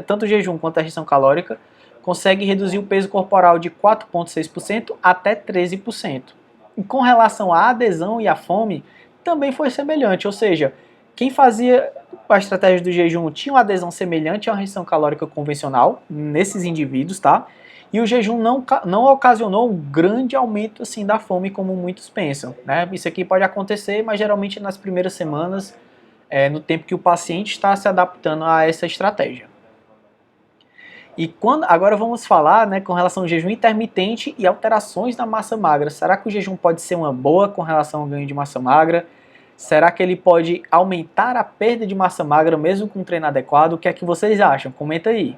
S1: tanto o jejum quanto a restrição calórica, conseguem reduzir o peso corporal de 4,6% até 13%. E com relação à adesão e à fome, também foi semelhante, ou seja, quem fazia a estratégia do jejum tinha uma adesão semelhante à restrição calórica convencional nesses indivíduos, tá? e o jejum não ocasionou um grande aumento assim da fome como muitos pensam, né? Isso aqui pode acontecer, mas geralmente nas primeiras semanas, no tempo que o paciente está se adaptando a essa estratégia. E agora vamos falar, né, com relação ao jejum intermitente e alterações na massa magra. Será que o jejum pode ser uma boa com relação ao ganho de massa magra? Será que ele pode aumentar a perda de massa magra mesmo com um treino adequado? O que é que vocês acham? Comenta aí.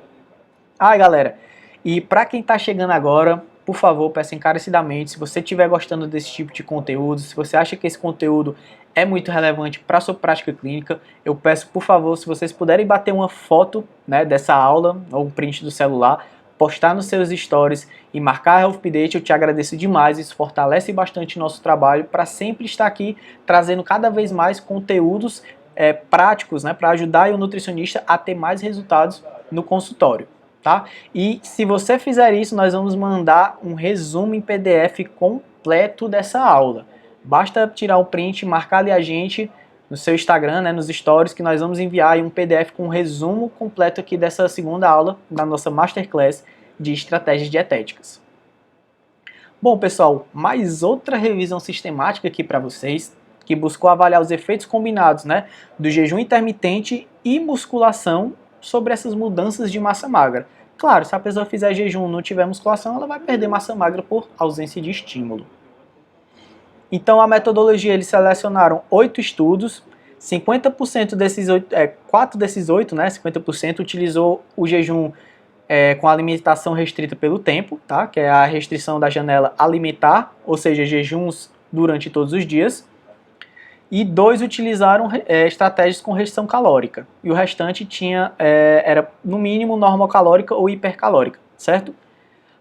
S1: Galera, e para quem está chegando agora, por favor, peço encarecidamente, se você estiver gostando desse tipo de conteúdo, se você acha que esse conteúdo é muito relevante para a sua prática clínica, eu peço, por favor, se vocês puderem bater uma foto, né, dessa aula, ou um print do celular, postar nos seus stories e marcar a Health Update, eu te agradeço demais, isso fortalece bastante o nosso trabalho para sempre estar aqui trazendo cada vez mais conteúdos práticos, né, para ajudar o nutricionista a ter mais resultados no consultório. Tá? E se você fizer isso, nós vamos mandar um resumo em PDF completo dessa aula. Basta tirar o print, marcar ali a gente no seu Instagram, né, nos stories, que nós vamos enviar aí um PDF com um resumo completo aqui dessa segunda aula da nossa Masterclass de estratégias dietéticas. Bom, pessoal, mais outra revisão sistemática aqui para vocês, que buscou avaliar os efeitos combinados, né, do jejum intermitente e musculação sobre essas mudanças de massa magra. Claro, se a pessoa fizer jejum e não tiver musculação, ela vai perder massa magra por ausência de estímulo. Então, a metodologia, eles selecionaram 8 estudos, 50% desses 8, 4 desses 8, né, 50% utilizou o jejum com alimentação restrita pelo tempo, tá? Que é a restrição da janela alimentar, ou seja, jejuns durante todos os dias. E 2 utilizaram estratégias com restrição calórica. E o restante era, no mínimo, normocalórica ou hipercalórica, certo?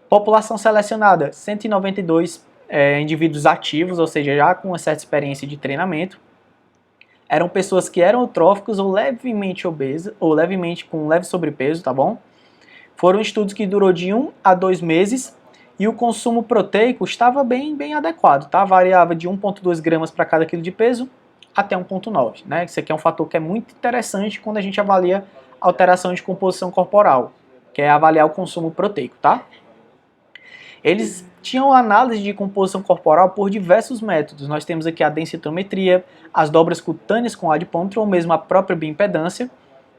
S1: População selecionada, 192 indivíduos ativos, ou seja, já com uma certa experiência de treinamento. Eram pessoas que eram eutróficos ou levemente obesas, ou levemente com leve sobrepeso, tá bom? Foram estudos que durou de 1 a 2 meses e o consumo proteico estava bem adequado, tá? Variava de 1,2 gramas para cada quilo de peso até 1,9, né? Isso aqui é um fator que é muito interessante quando a gente avalia alteração de composição corporal, que é avaliar o consumo proteico, tá? Eles tinham análise de composição corporal por diversos métodos. Nós temos aqui a densitometria, as dobras cutâneas com adipômetro ou mesmo a própria bioimpedância.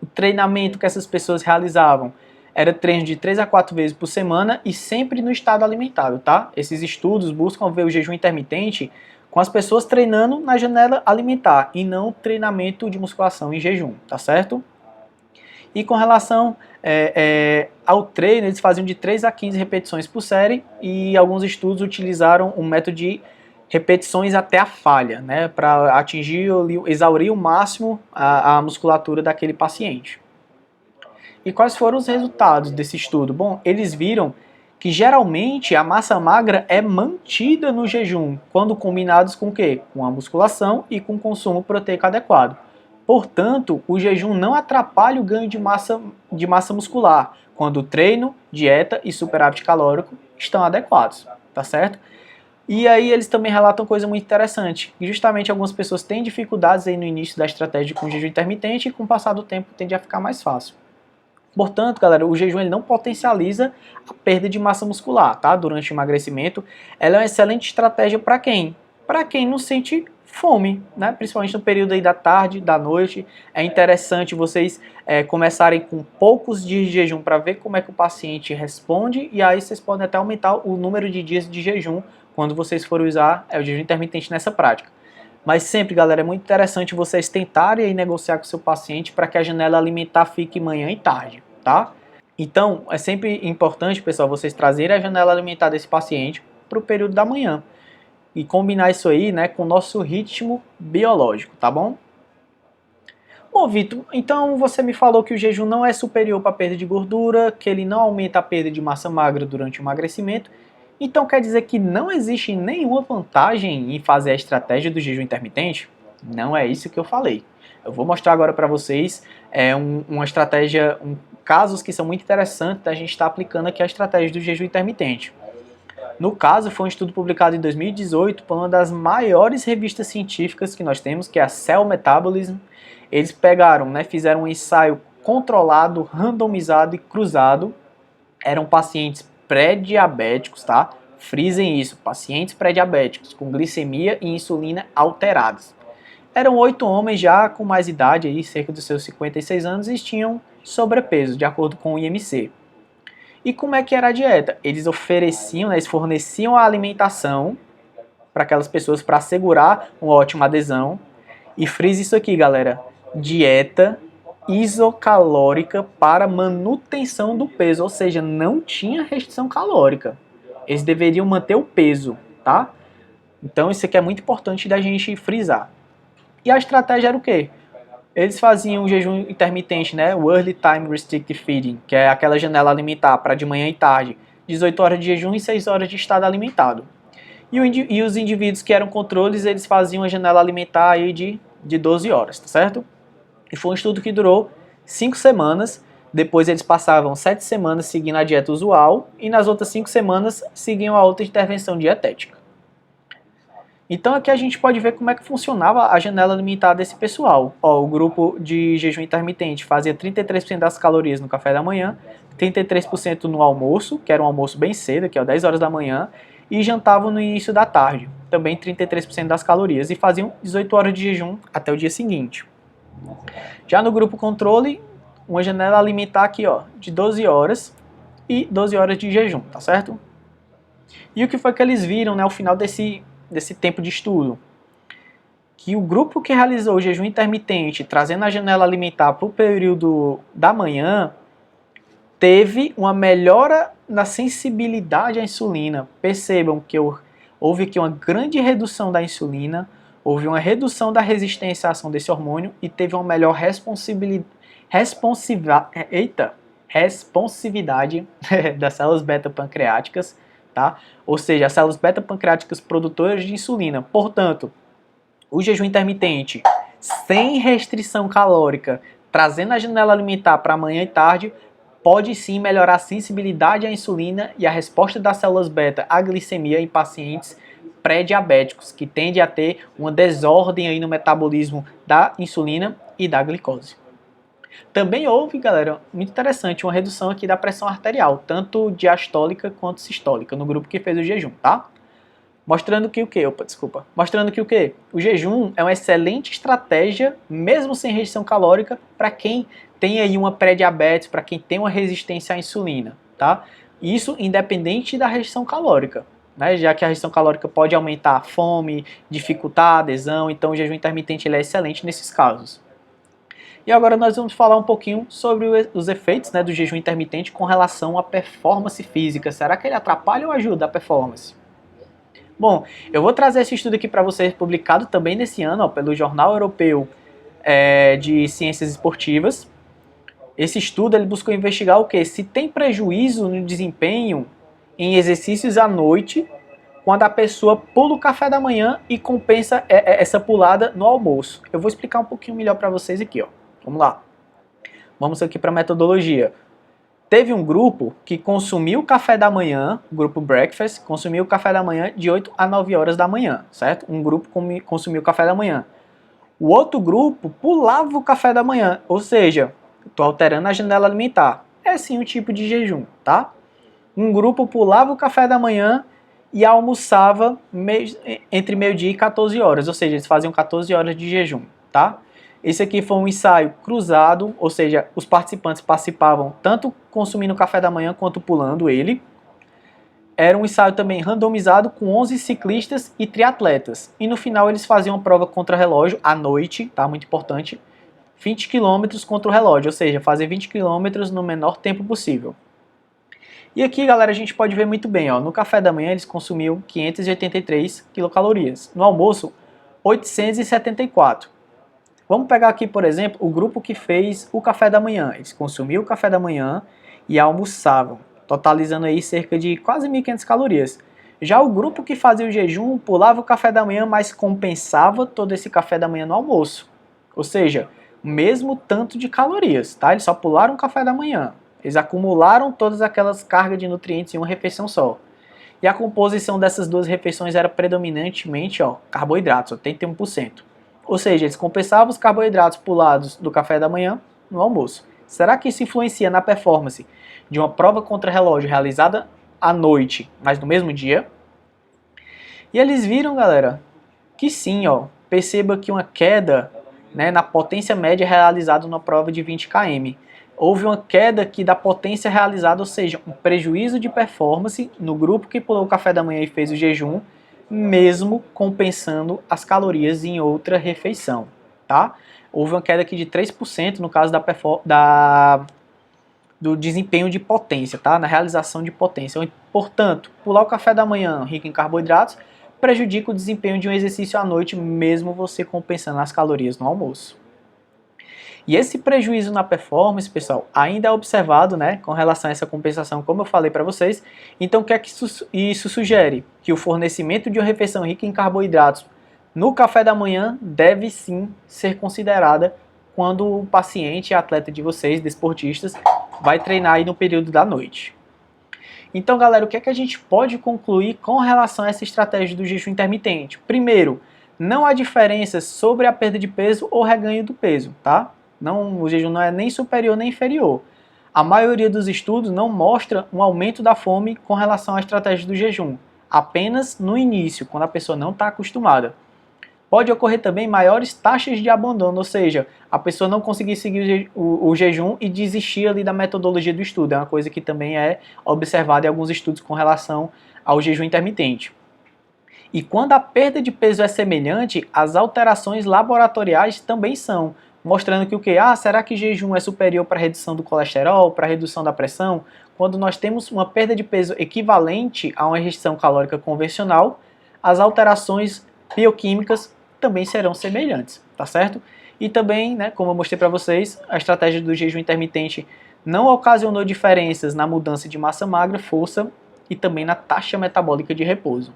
S1: O treinamento que essas pessoas realizavam era treino de 3 a 4 vezes por semana e sempre no estado alimentado, tá? Esses estudos buscam ver o jejum intermitente com as pessoas treinando na janela alimentar e não treinamento de musculação em jejum, tá certo? E com relação ao treino, eles faziam de 3 a 15 repetições por série e alguns estudos utilizaram um método de repetições até a falha, né, para atingir, exaurir o máximo a musculatura daquele paciente. E quais foram os resultados desse estudo? Bom, eles viram que geralmente a massa magra é mantida no jejum, quando combinados com o quê? Com a musculação e com o consumo proteico adequado. Portanto, o jejum não atrapalha o ganho de massa muscular, quando o treino, dieta e superávit calórico estão adequados, tá certo? E aí eles também relatam coisa muito interessante, que justamente algumas pessoas têm dificuldades aí no início da estratégia com jejum intermitente e com o passar do tempo tende a ficar mais fácil. Portanto, galera, o jejum ele não potencializa a perda de massa muscular, tá? Durante o emagrecimento. Ela é uma excelente estratégia para quem? Para quem não sente fome, né? Principalmente no período aí da tarde, da noite. É interessante vocês começarem com poucos dias de jejum para ver como é que o paciente responde e aí vocês podem até aumentar o número de dias de jejum quando vocês forem usar o jejum intermitente nessa prática. Mas sempre, galera, é muito interessante vocês tentarem aí negociar com o seu paciente para que a janela alimentar fique manhã e tarde, tá? Então, é sempre importante, pessoal, vocês trazerem a janela alimentar desse paciente para o período da manhã e combinar isso aí, né, com o nosso ritmo biológico, tá bom? Bom, Vitor, então você me falou que o jejum não é superior para a perda de gordura, que ele não aumenta a perda de massa magra durante o emagrecimento. Então quer dizer que não existe nenhuma vantagem em fazer a estratégia do jejum intermitente? Não é isso que eu falei. Eu vou mostrar agora para vocês uma estratégia, casos que são muito interessantes da gente estar aplicando aqui a estratégia do jejum intermitente. No caso, foi um estudo publicado em 2018 por uma das maiores revistas científicas que nós temos, que é a Cell Metabolism. Eles pegaram, né, fizeram um ensaio controlado, randomizado e cruzado. Eram pacientes pré-diabéticos, tá? Frisem isso, pacientes pré-diabéticos com glicemia e insulina alteradas. Eram 8 homens já com mais idade, aí, cerca dos seus 56 anos, e tinham sobrepeso, de acordo com o IMC. E como é que era a dieta? Eles ofereciam, né, eles forneciam a alimentação para aquelas pessoas para assegurar uma ótima adesão. E frise isso aqui, galera. Dieta isocalórica para manutenção do peso, ou seja, não tinha restrição calórica. Eles deveriam manter o peso, tá? Então isso aqui é muito importante da gente frisar. E a estratégia era o quê? Eles faziam um jejum intermitente, né? O Early Time Restricted Feeding, que é aquela janela alimentar para de manhã e tarde, 18 horas de jejum e 6 horas de estado alimentado. E os indivíduos que eram controles, eles faziam a janela alimentar aí de 12 horas, tá certo? E foi um estudo que durou 5 semanas, depois eles passavam 7 semanas seguindo a dieta usual, e nas outras 5 semanas seguiam a outra intervenção dietética. Então aqui a gente pode ver como é que funcionava a janela alimentar desse pessoal. Ó, o grupo de jejum intermitente fazia 33% das calorias no café da manhã, 33% no almoço, que era um almoço bem cedo, que é 10 horas da manhã, e jantavam no início da tarde, também 33% das calorias, e faziam 18 horas de jejum até o dia seguinte. Já no grupo controle, uma janela alimentar aqui, ó, de 12 horas e 12 horas de jejum, tá certo? E o que foi que eles viram, né, ao final desse tempo de estudo? Que o grupo que realizou o jejum intermitente, trazendo a janela alimentar para o período da manhã, teve uma melhora na sensibilidade à insulina. Percebam que houve aqui uma grande redução da insulina, houve uma redução da resistência à ação desse hormônio e teve uma melhor responsividade das células beta-pancreáticas, tá? Ou seja, as células beta-pancreáticas produtoras de insulina. Portanto, o jejum intermitente, sem restrição calórica, trazendo a janela alimentar para manhã e tarde, pode sim melhorar a sensibilidade à insulina e a resposta das células beta à glicemia em pacientes pré-diabéticos, que tendem a ter uma desordem aí no metabolismo da insulina e da glicose. Também houve, galera, muito interessante, uma redução aqui da pressão arterial, tanto diastólica quanto sistólica, no grupo que fez o jejum, tá? Mostrando que o quê? Mostrando que o quê? O jejum é uma excelente estratégia, mesmo sem restrição calórica, para quem tem aí uma pré-diabetes, para quem tem uma resistência à insulina, tá? Isso independente da restrição calórica, né? Já que a restrição calórica pode aumentar a fome, dificultar a adesão, então o jejum intermitente ele é excelente nesses casos. E agora nós vamos falar um pouquinho sobre os efeitos, né, do jejum intermitente com relação à performance física. Será que ele atrapalha ou ajuda a performance? Bom, eu vou trazer esse estudo aqui para vocês, publicado também nesse ano, ó, pelo Jornal Europeu de Ciências Esportivas. Esse estudo ele buscou investigar o que? Se tem prejuízo no desempenho em exercícios à noite, quando a pessoa pula o café da manhã e compensa essa pulada no almoço. Eu vou explicar um pouquinho melhor para vocês aqui, ó. Vamos lá. Vamos aqui para a metodologia. Teve um grupo que consumiu o café da manhã, o grupo Breakfast, consumiu o café da manhã de 8 a 9 horas da manhã, certo? Um grupo consumiu o café da manhã. O outro grupo pulava o café da manhã, ou seja, estou alterando a janela alimentar. É sim um tipo de jejum, tá? Um grupo pulava o café da manhã e almoçava entre meio-dia e 14 horas, ou seja, eles faziam 14 horas de jejum, tá? Esse aqui foi um ensaio cruzado, ou seja, os participantes participavam tanto consumindo o café da manhã quanto pulando ele. Era um ensaio também randomizado com 11 ciclistas e triatletas. E no final eles faziam uma prova contra relógio à noite, tá? Muito importante. 20 km contra o relógio, ou seja, fazer 20 km no menor tempo possível. E aqui, galera, a gente pode ver muito bem, ó, no café da manhã eles consumiam 583 quilocalorias. No almoço, 874. Vamos pegar aqui, por exemplo, o grupo que fez o café da manhã. Eles consumiam o café da manhã e almoçavam, totalizando aí cerca de quase 1.500 calorias. Já o grupo que fazia o jejum pulava o café da manhã, mas compensava todo esse café da manhã no almoço. Ou seja, o mesmo tanto de calorias, tá? Eles só pularam o café da manhã. Eles acumularam todas aquelas cargas de nutrientes em uma refeição só. E a composição dessas duas refeições era predominantemente, ó, carboidratos, 81%. Ou seja, eles compensavam os carboidratos pulados do café da manhã no almoço. Será que isso influencia na performance de uma prova contra relógio realizada à noite, mas no mesmo dia. E eles viram, galera, que sim, ó, perceba aqui uma queda, né, na potência média realizada na prova de 20 km. Houve uma queda aqui da potência realizada, ou seja, um prejuízo de performance no grupo que pulou o café da manhã e fez o jejum, mesmo compensando as calorias em outra refeição, tá? Houve uma queda aqui de 3% no caso do desempenho de potência, tá? Na realização de potência. Portanto, pular o café da manhã rico em carboidratos prejudica o desempenho de um exercício à noite, mesmo você compensando as calorias no almoço. E esse prejuízo na performance, pessoal, ainda é observado, né, com relação a essa compensação, como eu falei para vocês. Então, o que é que isso sugere? Que o fornecimento de uma refeição rica em carboidratos no café da manhã deve sim ser considerada quando o paciente, atleta de vocês, desportistas, vai treinar aí no período da noite. Então, galera, o que é que a gente pode concluir com relação a essa estratégia do jejum intermitente? Primeiro, não há diferença sobre a perda de peso ou reganho do peso, tá? Não, o jejum não é nem superior nem inferior. A maioria dos estudos não mostra um aumento da fome com relação à estratégia do jejum, apenas no início, quando a pessoa não está acostumada. Pode ocorrer também maiores taxas de abandono, ou seja, a pessoa não conseguir seguir o jejum e desistir ali da metodologia do estudo. É uma coisa que também é observada em alguns estudos com relação ao jejum intermitente. E quando a perda de peso é semelhante, as alterações laboratoriais também são, mostrando que o que? Será que jejum é superior para a redução do colesterol, para a redução da pressão? Quando nós temos uma perda de peso equivalente a uma restrição calórica convencional, as alterações bioquímicas também serão semelhantes, tá certo? E também, né, como eu mostrei para vocês, a estratégia do jejum intermitente não ocasionou diferenças na mudança de massa magra, força e também na taxa metabólica de repouso.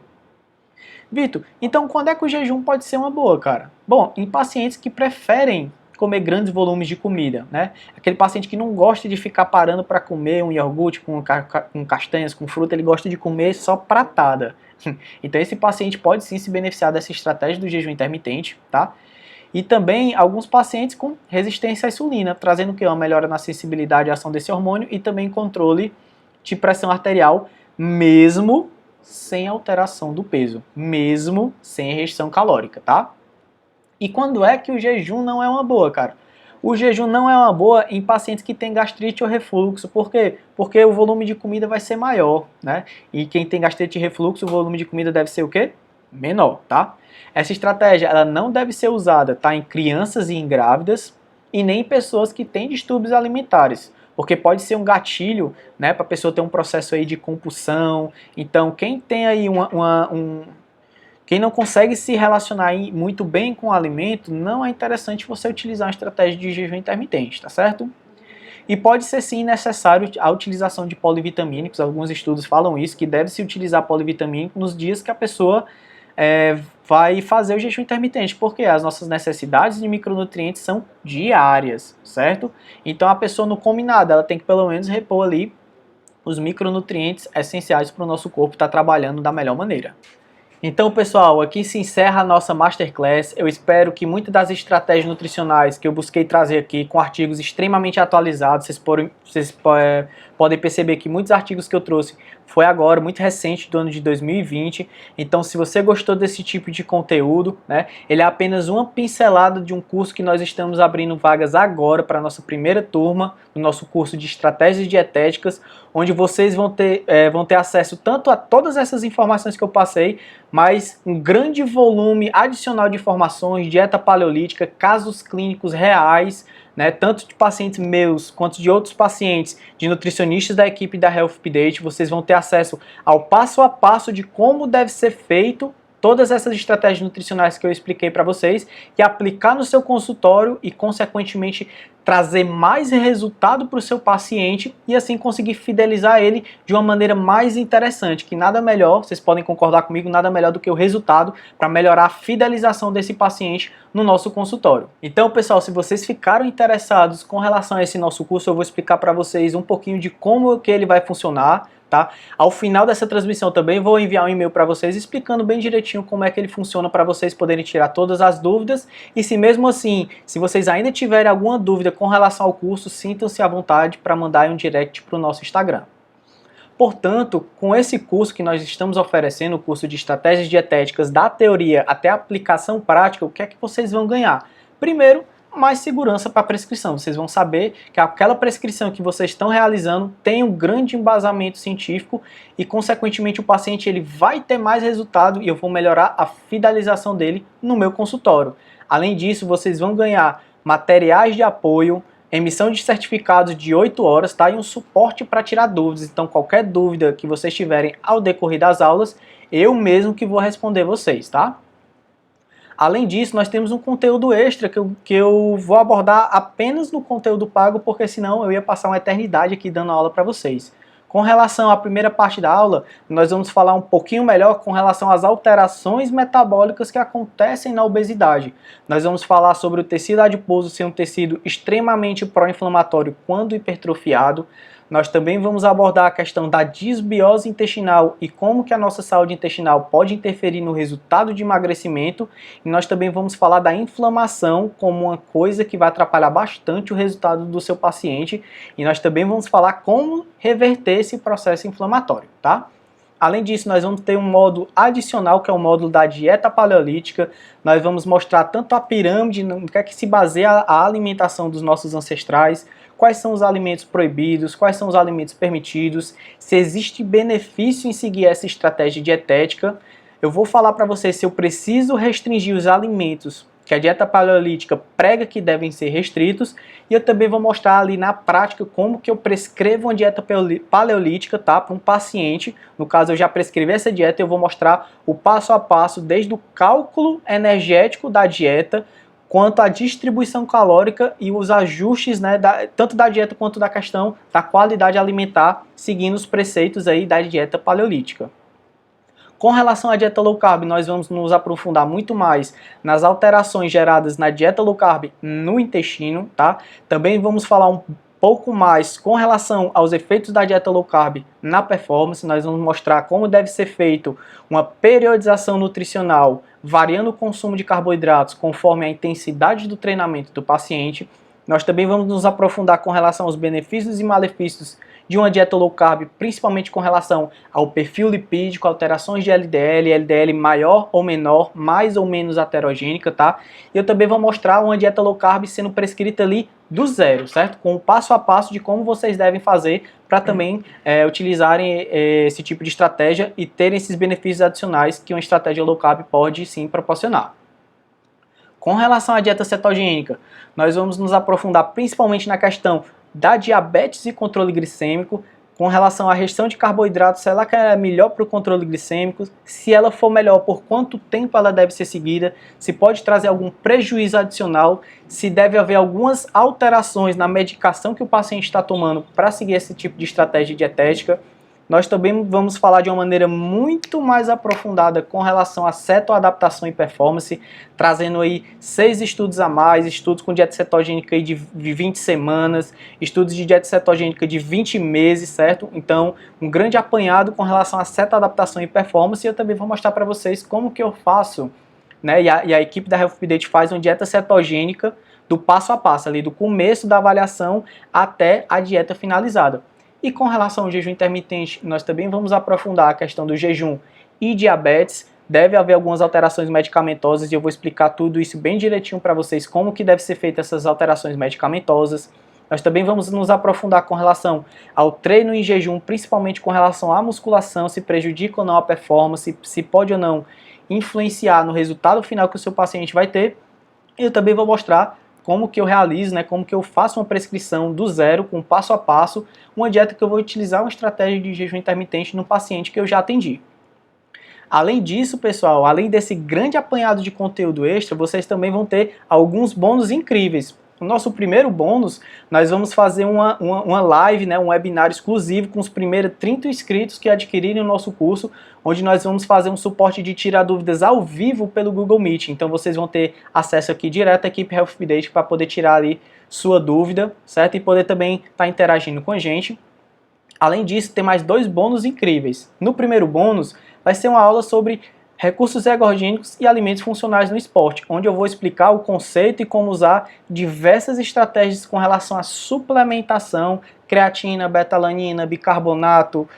S1: Vitor, então quando é que o jejum pode ser uma boa, cara? Bom, em pacientes que preferem comer grandes volumes de comida, né? Aquele paciente que não gosta de ficar parando para comer um iogurte com castanhas, com fruta, ele gosta de comer só pratada. Então esse paciente pode sim se beneficiar dessa estratégia do jejum intermitente, tá? E também alguns pacientes com resistência à insulina, trazendo que uma melhora na sensibilidade à ação desse hormônio e também controle de pressão arterial, mesmo sem alteração do peso, mesmo sem restrição calórica, tá? E quando é que o jejum não é uma boa, cara? O jejum não é uma boa em pacientes que têm gastrite ou refluxo. Por quê? Porque o volume de comida vai ser maior, né? E quem tem gastrite e refluxo, o volume de comida deve ser o quê? Menor, tá? Essa estratégia, ela não deve ser usada, tá? Em crianças e em grávidas e nem em pessoas que têm distúrbios alimentares. Porque pode ser um gatilho, né? Para a pessoa ter um processo aí de compulsão. Então, quem tem aí quem não consegue se relacionar muito bem com o alimento, não é interessante você utilizar uma estratégia de jejum intermitente, tá certo? E pode ser sim necessário a utilização de polivitamínicos, alguns estudos falam isso, que deve-se utilizar polivitamínico nos dias que a pessoa vai fazer o jejum intermitente, porque as nossas necessidades de micronutrientes são diárias, certo? Então a pessoa não come nada, ela tem que pelo menos repor ali os micronutrientes essenciais para o nosso corpo estar trabalhando da melhor maneira. Então, pessoal, aqui se encerra a nossa Masterclass. Eu espero que muitas das estratégias nutricionais que eu busquei trazer aqui, com artigos extremamente atualizados, vocês podem perceber que muitos artigos que eu trouxe foi agora, muito recente, do ano de 2020. Então, se você gostou desse tipo de conteúdo, né, ele é apenas uma pincelada de um curso que nós estamos abrindo vagas agora para a nossa primeira turma, no nosso curso de Estratégias Dietéticas, onde vocês vão ter acesso tanto a todas essas informações que eu passei, mas um grande volume adicional de informações, dieta paleolítica, casos clínicos reais, né, tanto de pacientes meus quanto de outros pacientes, de nutricionistas da equipe da Health Update. Vocês vão ter acesso ao passo a passo de como deve ser feito todas essas estratégias nutricionais que eu expliquei para vocês e aplicar no seu consultório e, consequentemente, trazer mais resultado para o seu paciente e assim conseguir fidelizar ele de uma maneira mais interessante, que nada melhor, vocês podem concordar comigo, nada melhor do que o resultado para melhorar a fidelização desse paciente no nosso consultório. Então, pessoal, se vocês ficaram interessados com relação a esse nosso curso, eu vou explicar para vocês um pouquinho de como que ele vai funcionar, tá? Ao final dessa transmissão também vou enviar um e-mail para vocês explicando bem direitinho como é que ele funciona para vocês poderem tirar todas as dúvidas. E se mesmo assim, se vocês ainda tiverem alguma dúvida com relação ao curso, sintam-se à vontade para mandar um direct para o nosso Instagram. Portanto, com esse curso que nós estamos oferecendo, o curso de Estratégias Dietéticas da teoria até a aplicação prática, o que é que vocês vão ganhar? Primeiro, mais segurança para a prescrição. Vocês vão saber que aquela prescrição que vocês estão realizando tem um grande embasamento científico e, consequentemente, o paciente ele vai ter mais resultado e eu vou melhorar a fidelização dele no meu consultório. Além disso, vocês vão ganhar materiais de apoio, emissão de certificados de 8 horas, tá? E um suporte para tirar dúvidas. Então, qualquer dúvida que vocês tiverem ao decorrer das aulas, eu mesmo que vou responder vocês, tá? Além disso, nós temos um conteúdo extra que eu vou abordar apenas no conteúdo pago, porque senão eu ia passar uma eternidade aqui dando aula para vocês. Com relação à primeira parte da aula, nós vamos falar um pouquinho melhor com relação às alterações metabólicas que acontecem na obesidade. Nós vamos falar sobre o tecido adiposo ser um tecido extremamente pró-inflamatório quando hipertrofiado. Nós também vamos abordar a questão da disbiose intestinal e como que a nossa saúde intestinal pode interferir no resultado de emagrecimento. E nós também vamos falar da inflamação como uma coisa que vai atrapalhar bastante o resultado do seu paciente. E nós também vamos falar como reverter esse processo inflamatório, tá? Além disso, nós vamos ter um módulo adicional, que é o módulo da dieta paleolítica. Nós vamos mostrar tanto a pirâmide, no que é que se baseia a alimentação dos nossos ancestrais, quais são os alimentos proibidos, quais são os alimentos permitidos, se existe benefício em seguir essa estratégia dietética. Eu vou falar para vocês se eu preciso restringir os alimentos que a dieta paleolítica prega que devem ser restritos, e eu também vou mostrar ali na prática como que eu prescrevo uma dieta paleolítica, tá, para um paciente. No caso, eu já prescrevi essa dieta e eu vou mostrar o passo a passo, desde o cálculo energético da dieta, quanto à distribuição calórica e os ajustes, né, tanto da dieta quanto da questão da qualidade alimentar, seguindo os preceitos aí da dieta paleolítica. Com relação à dieta low carb, nós vamos nos aprofundar muito mais nas alterações geradas na dieta low carb no intestino, tá? Também vamos falar um pouco mais com relação aos efeitos da dieta low carb na performance. Nós vamos mostrar como deve ser feito uma periodização nutricional, variando o consumo de carboidratos conforme a intensidade do treinamento do paciente. Nós também vamos nos aprofundar com relação aos benefícios e malefícios de uma dieta low carb, principalmente com relação ao perfil lipídico, alterações de LDL, LDL maior ou menor, mais ou menos aterogênica, tá? E eu também vou mostrar uma dieta low carb sendo prescrita ali do zero, certo? Com o passo a passo de como vocês devem fazer para também utilizarem esse tipo de estratégia e terem esses benefícios adicionais que uma estratégia low carb pode sim proporcionar. Com relação à dieta cetogênica, nós vamos nos aprofundar principalmente na questão da diabetes e controle glicêmico, com relação à restrição de carboidratos, se ela é melhor para o controle glicêmico, se ela for melhor, por quanto tempo ela deve ser seguida, se pode trazer algum prejuízo adicional, se deve haver algumas alterações na medicação que o paciente está tomando para seguir esse tipo de estratégia dietética. Nós também vamos falar de uma maneira muito mais aprofundada com relação à cetoadaptação e performance, trazendo aí 6 estudos a mais, estudos com dieta cetogênica aí de 20 semanas, estudos de dieta cetogênica de 20 meses, certo? Então, um grande apanhado com relação à cetoadaptação e performance, e eu também vou mostrar para vocês como que eu faço, né? E a equipe da Health Update faz uma dieta cetogênica do passo a passo, ali do começo da avaliação até a dieta finalizada. E com relação ao jejum intermitente, nós também vamos aprofundar a questão do jejum e diabetes. Deve haver algumas alterações medicamentosas e eu vou explicar tudo isso bem direitinho para vocês, como que deve ser feitas essas alterações medicamentosas. Nós também vamos nos aprofundar com relação ao treino em jejum, principalmente com relação à musculação, se prejudica ou não a performance, se pode ou não influenciar no resultado final que o seu paciente vai ter. E eu também vou mostrar como que eu realizo, né, como que eu faço uma prescrição do zero, com passo a passo, uma dieta que eu vou utilizar uma estratégia de jejum intermitente no paciente que eu já atendi. Além disso, pessoal, além desse grande apanhado de conteúdo extra, vocês também vão ter alguns bônus incríveis. No nosso primeiro bônus, nós vamos fazer uma live, né, um webinar exclusivo com os primeiros 30 inscritos que adquirirem o nosso curso, onde nós vamos fazer um suporte de tirar dúvidas ao vivo pelo Google Meet. Então vocês vão ter acesso aqui direto à equipe Health Update para poder tirar ali sua dúvida, certo? E poder também estar interagindo com a gente. Além disso, tem mais 2 bônus incríveis. No primeiro bônus, vai ser uma aula sobre recursos ergogênicos e alimentos funcionais no esporte, onde eu vou explicar o conceito e como usar diversas estratégias com relação à suplementação, creatina, betalanina, bicarbonato,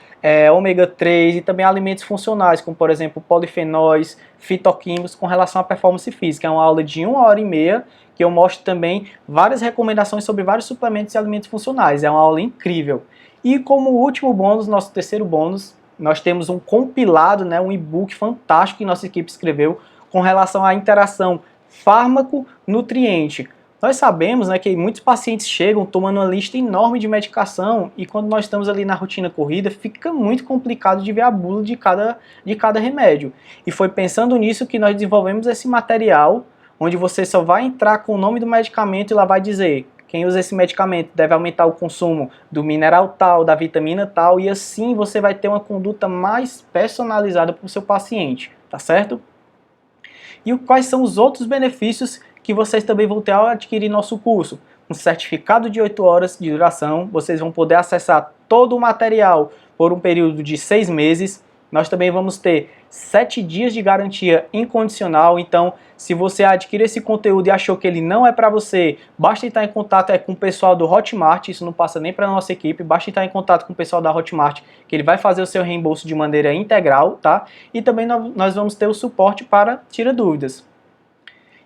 S1: ômega 3 e também alimentos funcionais, como por exemplo polifenóis, fitoquímicos com relação à performance física. É uma aula de 1h30 que eu mostro também várias recomendações sobre vários suplementos e alimentos funcionais. É uma aula incrível. E como último bônus, nosso terceiro bônus, nós temos um compilado, um e-book fantástico que nossa equipe escreveu com relação à interação fármaco-nutriente. Nós sabemos que muitos pacientes chegam tomando uma lista enorme de medicação e quando nós estamos ali na rotina corrida, fica muito complicado de ver a bula de cada remédio. E foi pensando nisso que nós desenvolvemos esse material, onde você só vai entrar com o nome do medicamento e lá vai dizer: quem usa esse medicamento deve aumentar o consumo do mineral tal, da vitamina tal, e assim você vai ter uma conduta mais personalizada para o seu paciente, tá certo? E quais são os outros benefícios que vocês também vão ter ao adquirir nosso curso? Um certificado de 8 horas de duração, vocês vão poder acessar todo o material por um período de 6 meses. Nós também vamos ter 7 dias de garantia incondicional, então se você adquirir esse conteúdo e achou que ele não é para você, basta entrar em contato com o pessoal do Hotmart, isso não passa nem para a nossa equipe, basta entrar em contato com o pessoal da Hotmart, que ele vai fazer o seu reembolso de maneira integral, tá? E também nós vamos ter o suporte para tirar dúvidas.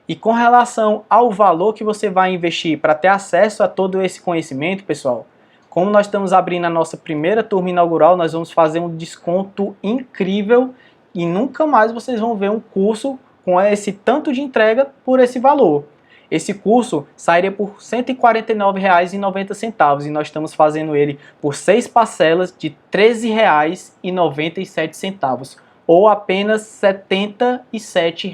S1: E com relação ao valor que você vai investir para ter acesso a todo esse conhecimento, pessoal, como nós estamos abrindo a nossa primeira turma inaugural, nós vamos fazer um desconto incrível e nunca mais vocês vão ver um curso com esse tanto de entrega por esse valor. Esse curso sairia por R$ 149,90 e nós estamos fazendo ele por 6 parcelas de R$ 13,97 ou apenas R$ 77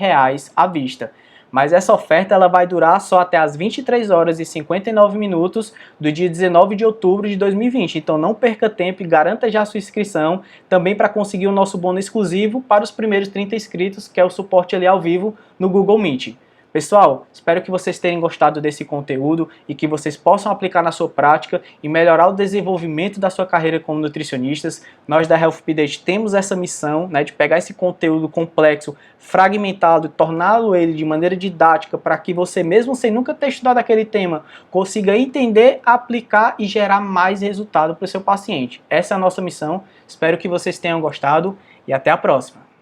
S1: à vista. Mas essa oferta ela vai durar só até as 23 horas e 59 minutos do dia 19 de outubro de 2020. Então não perca tempo e garanta já a sua inscrição, também para conseguir o nosso bônus exclusivo para os primeiros 30 inscritos, que é o suporte ali ao vivo no Google Meet. Pessoal, espero que vocês tenham gostado desse conteúdo e que vocês possam aplicar na sua prática e melhorar o desenvolvimento da sua carreira como nutricionistas. Nós da Health Update temos essa missão de pegar esse conteúdo complexo, fragmentado, e torná-lo ele de maneira didática para que você, mesmo sem nunca ter estudado aquele tema, consiga entender, aplicar e gerar mais resultado para o seu paciente. Essa é a nossa missão. Espero que vocês tenham gostado e até a próxima.